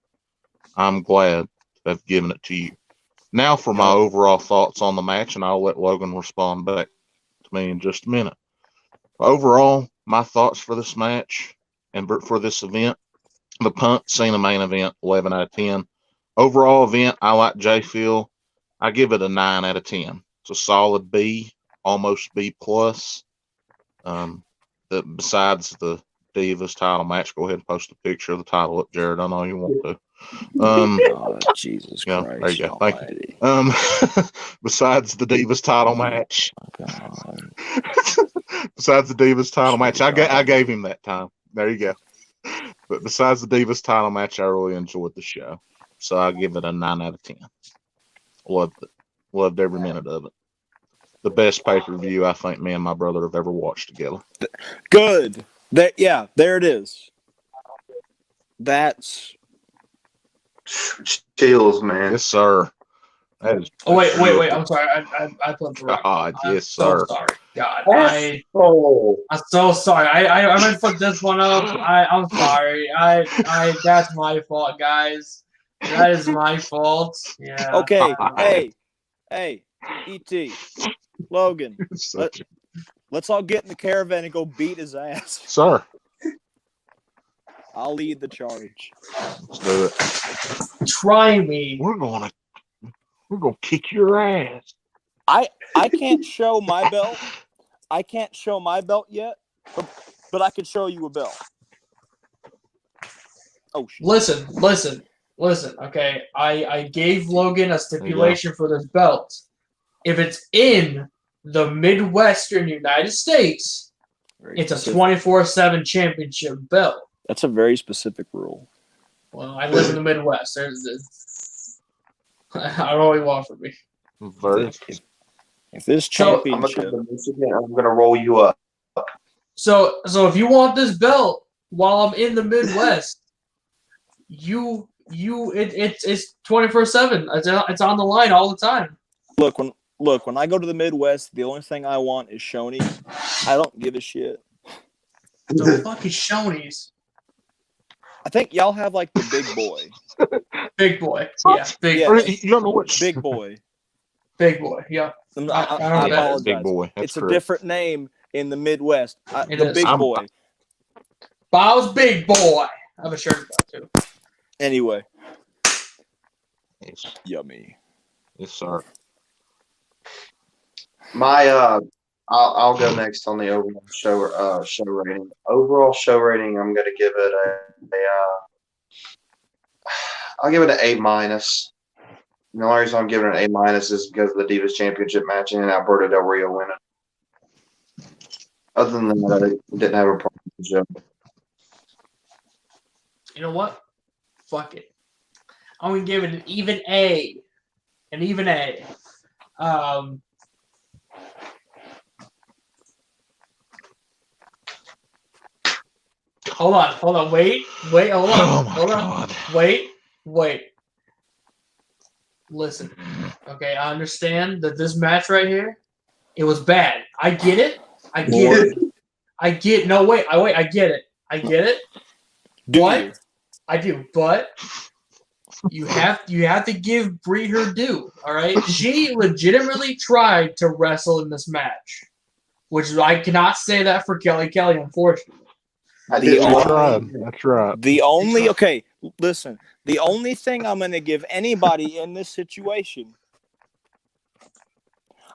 I'm glad to have given it to you. Now for my overall thoughts on the match, and I'll let Logan respond back to me in just a minute. Overall, my thoughts for this match and for this event, the Punk Cena main event, 11 out of 10. Overall event, I like J-Phil. I give it a 9 out of 10. It's a solid B, almost B plus. Besides the Divas title match, go ahead and post a picture of the title up, Jared. I know you want to. Oh, Jesus Christ. There you go. Thank you. Besides the Divas title match. Besides the Divas title match, I gave him that time. There you go. But besides the Divas title match, I really enjoyed the show. So I give it a 9 out of 10. Loved it. Loved every minute of it. The best pay-per-view I think me and my brother have ever watched together. Good. There it is. That's chills, man. Yes, sir. That is wait. I'm sorry. I put the God, yes, so sir. sorry. God, I'm so sorry. I meant to put this one up. I'm sorry. That's my fault, guys. That is my fault. Yeah. okay. Hey, ET, Logan. Let's all get in the caravan and go beat his ass. Sir. I'll lead the charge. Let's do it. Try me. We're gonna kick your ass. I can't show my belt. I can't show my belt yet, but I can show you a belt. Oh shit. Listen. Okay, I gave Logan a stipulation for this belt. If it's in the Midwestern United States, it's a 24/7 championship belt. That's a very specific rule. Well, I live in the Midwest. I don't know what you want from me. If this championship, I'm gonna roll you up. So if you want this belt while I'm in the Midwest, it's 24/7. It's on the line all the time. Look, look, when I go to the Midwest, the only thing I want is Shoney's. I don't give a shit. The fucking Shoney's. I think y'all have like the Big Boy. Big boy. Yeah, big Yeah. boy. You don't know what Big Boy. Big boy. Yeah. I I don't know apologize. Big Boy. That's It's a correct. different name in the Midwest. It The is. Big I'm- Boy. Bow's Big Boy. I have a shirt about too. Anyway, Yes, yummy. yes, sir. My I'll go next on the overall show rating. Overall show rating, I'm gonna give it I'll give it an A minus. And the only reason I'm giving it an A minus is because of the Divas Championship match and Alberto Del Rio winning. Other than that, I didn't have a problem with the show. You know what? Fuck it. I'm gonna give it an even A. An even A. Hold on. Wait, hold on. Oh my hold on. God. Wait. Listen. Okay, I understand that this match right here, it was bad. I get it. I get it. I get it. Do What? you? I do, but you have to give Brie her due. All right, she legitimately tried to wrestle in this match, which I cannot say that for Kelly, unfortunately. I The did only- That's right. That's right. The only listen. The only thing I'm going to give anybody in this situation,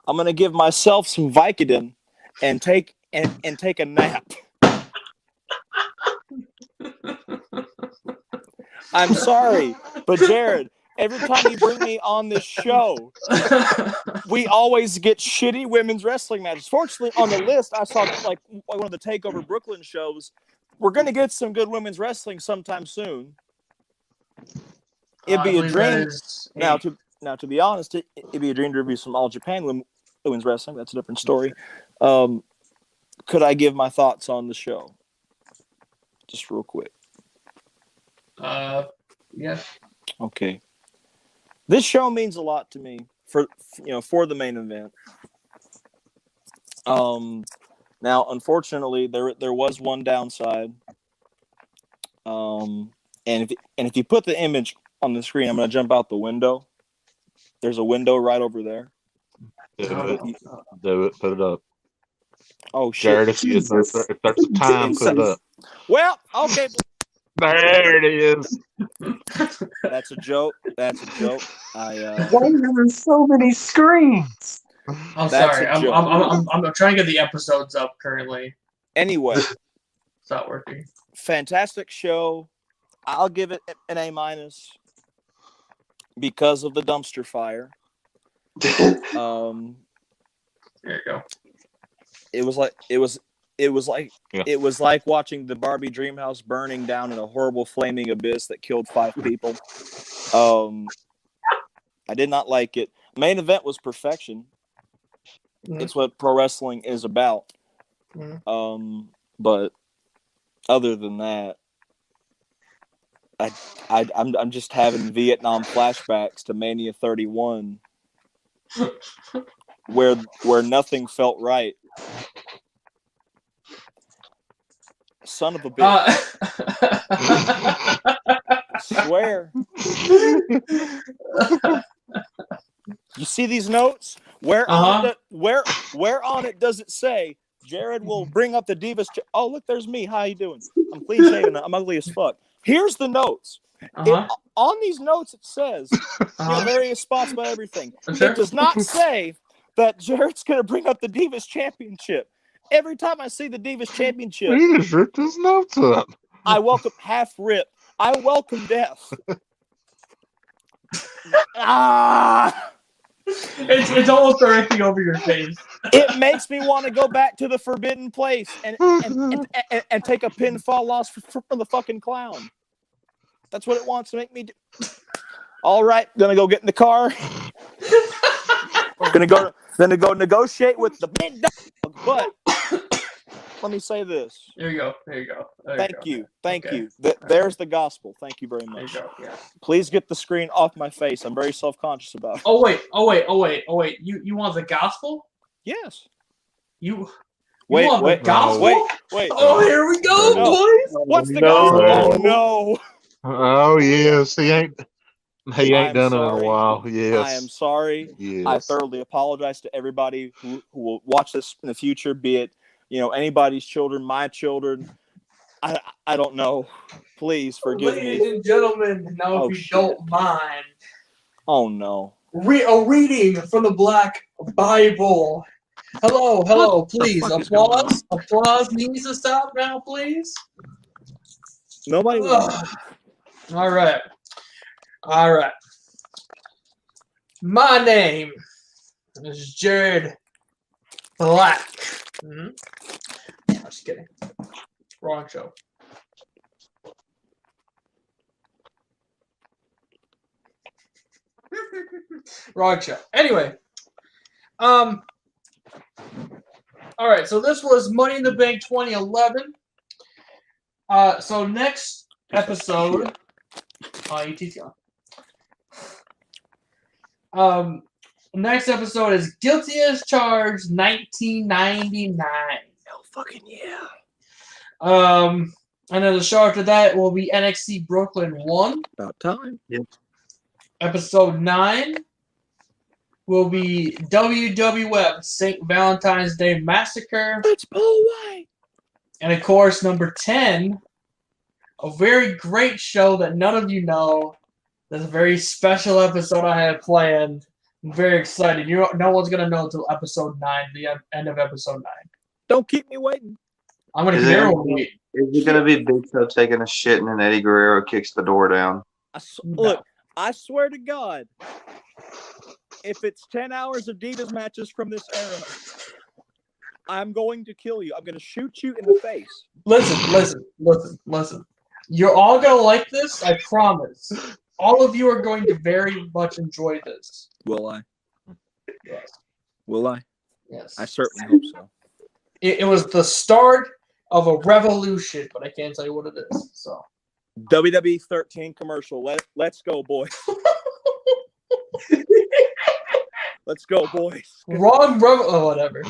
I'm going to give myself some Vicodin and take a nap. I'm sorry, but Jared, every time you bring me on this show, we always get shitty women's wrestling matches. Fortunately, on the list, I saw like one of the Takeover Brooklyn shows. We're going to get some good women's wrestling sometime soon. It'd be a dream. Now, to be honest, it'd be a dream to review some All Japan women's wrestling. That's a different story. Could I give my thoughts on the show? Just real quick. Yeah. Okay. This show means a lot to me for the main event. Now, unfortunately, there was one downside. And if you put the image on the screen, I'm going to jump out the window. There's a window right over there. Do it. Put it up. Oh shit! Jared, if there's a time, put it up. Well, okay. There it is. That's a joke. Why are there so many screens? I'm That's sorry. a joke. I'm trying to get the episodes up currently. Anyway, It's not working. fantastic show. I'll give it an A minus because of the dumpster fire. There you go. It was like watching the Barbie Dreamhouse burning down in a horrible flaming abyss that killed 5 people. I did not like it. Main event was perfection. It's what pro wrestling is about. But other than that, I'm just having Vietnam flashbacks to Mania 31, where nothing felt right. Son of a bitch! Swear. You see these notes? Where on it does it say Jared will bring up the Divas? Oh, look, there's me. How you doing? I'm clean shaven. I'm ugly as fuck. Here's the notes. On these notes, it says various spots about everything. Sure. It does not say that Jared's going to bring up the Divas Championship. Every time I see the Divas Championship, You just ripped his notes up. I welcome half rip. I welcome death. It's almost directly over your face. It makes me want to go back to the Forbidden Place and take a pinfall loss from the fucking clown. That's what it wants to make me do. All right, gonna go get in the car. Gonna go negotiate with the big dog. But let me say this. There you go. There you go. There Thank go. you. Thank Okay. you. There's the gospel. Thank you very There you much. go. Yeah. Please get the screen off my face. I'm very self-conscious about it. Oh wait. You want the gospel? Yes. You Wait, want wait, the gospel? wait. Oh, here we go, No. boys. What's the No. gospel? Oh no. Oh yes, he ain't I'm done it in a sorry. while. Yes. I am sorry. Yes. I thoroughly apologize to everybody who will watch this in the future, be it, anybody's children, my children. I don't know. Please forgive Ladies me. and gentlemen, now Oh, if you shit. don't mind, Oh no. a reading from the Black Bible. Hello, please. fuck is going on? Applause needs to stop now, please. Nobody Ugh. All right. My name is Jared Black. Just kidding. Wrong show. Wrong show. Anyway. All right, so this was Money in the Bank 2011. So next episode, next episode is Guilty as Charged 1999. Hell fucking yeah. And then the show after that will be NXT Brooklyn 1. About time. Episode 9 will be WWF St. Valentine's Day Massacre. It's Paul White. And of course, number 10, a very great show that none of you know. There's a very special episode I have planned. I'm very excited. No one's going to know until episode 9, the end of episode 9. Don't keep me waiting. I'm going to Is keep it everyone gonna be- waiting. Is it gonna be Big Show taking a shit and then Eddie Guerrero kicks the door down? Look, I swear to God, if it's 10 hours of Divas matches from this era, I'm going to kill you. I'm going to shoot you in the face. Listen. You're all going to like this, I promise. All of you are going to very much enjoy this. Will I? Yes. Will I? Yes. I certainly hope so. It was the start of a revolution, but I can't tell you what it is. So WWE 13 commercial. Let's go, boys. Let's go, boys. whatever.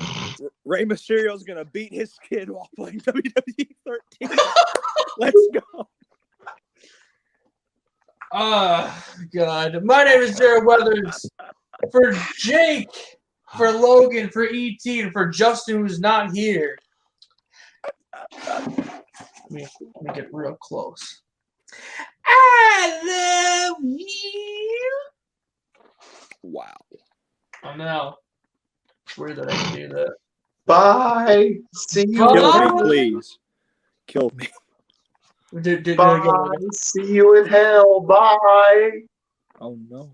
Rey Mysterio's going to beat his kid while playing WWE 13. Let's go. God. My name is Jared Weathers. For Jake, for Logan, for E.T., and for Justin, who's not here. Let me get real close. I love you. Wow. Oh, no. It's weird that I can do that. Bye. See you. Bye. Kill Again. me, please. Kill me. Do it Bye. again. See you in hell. Bye. Oh, no.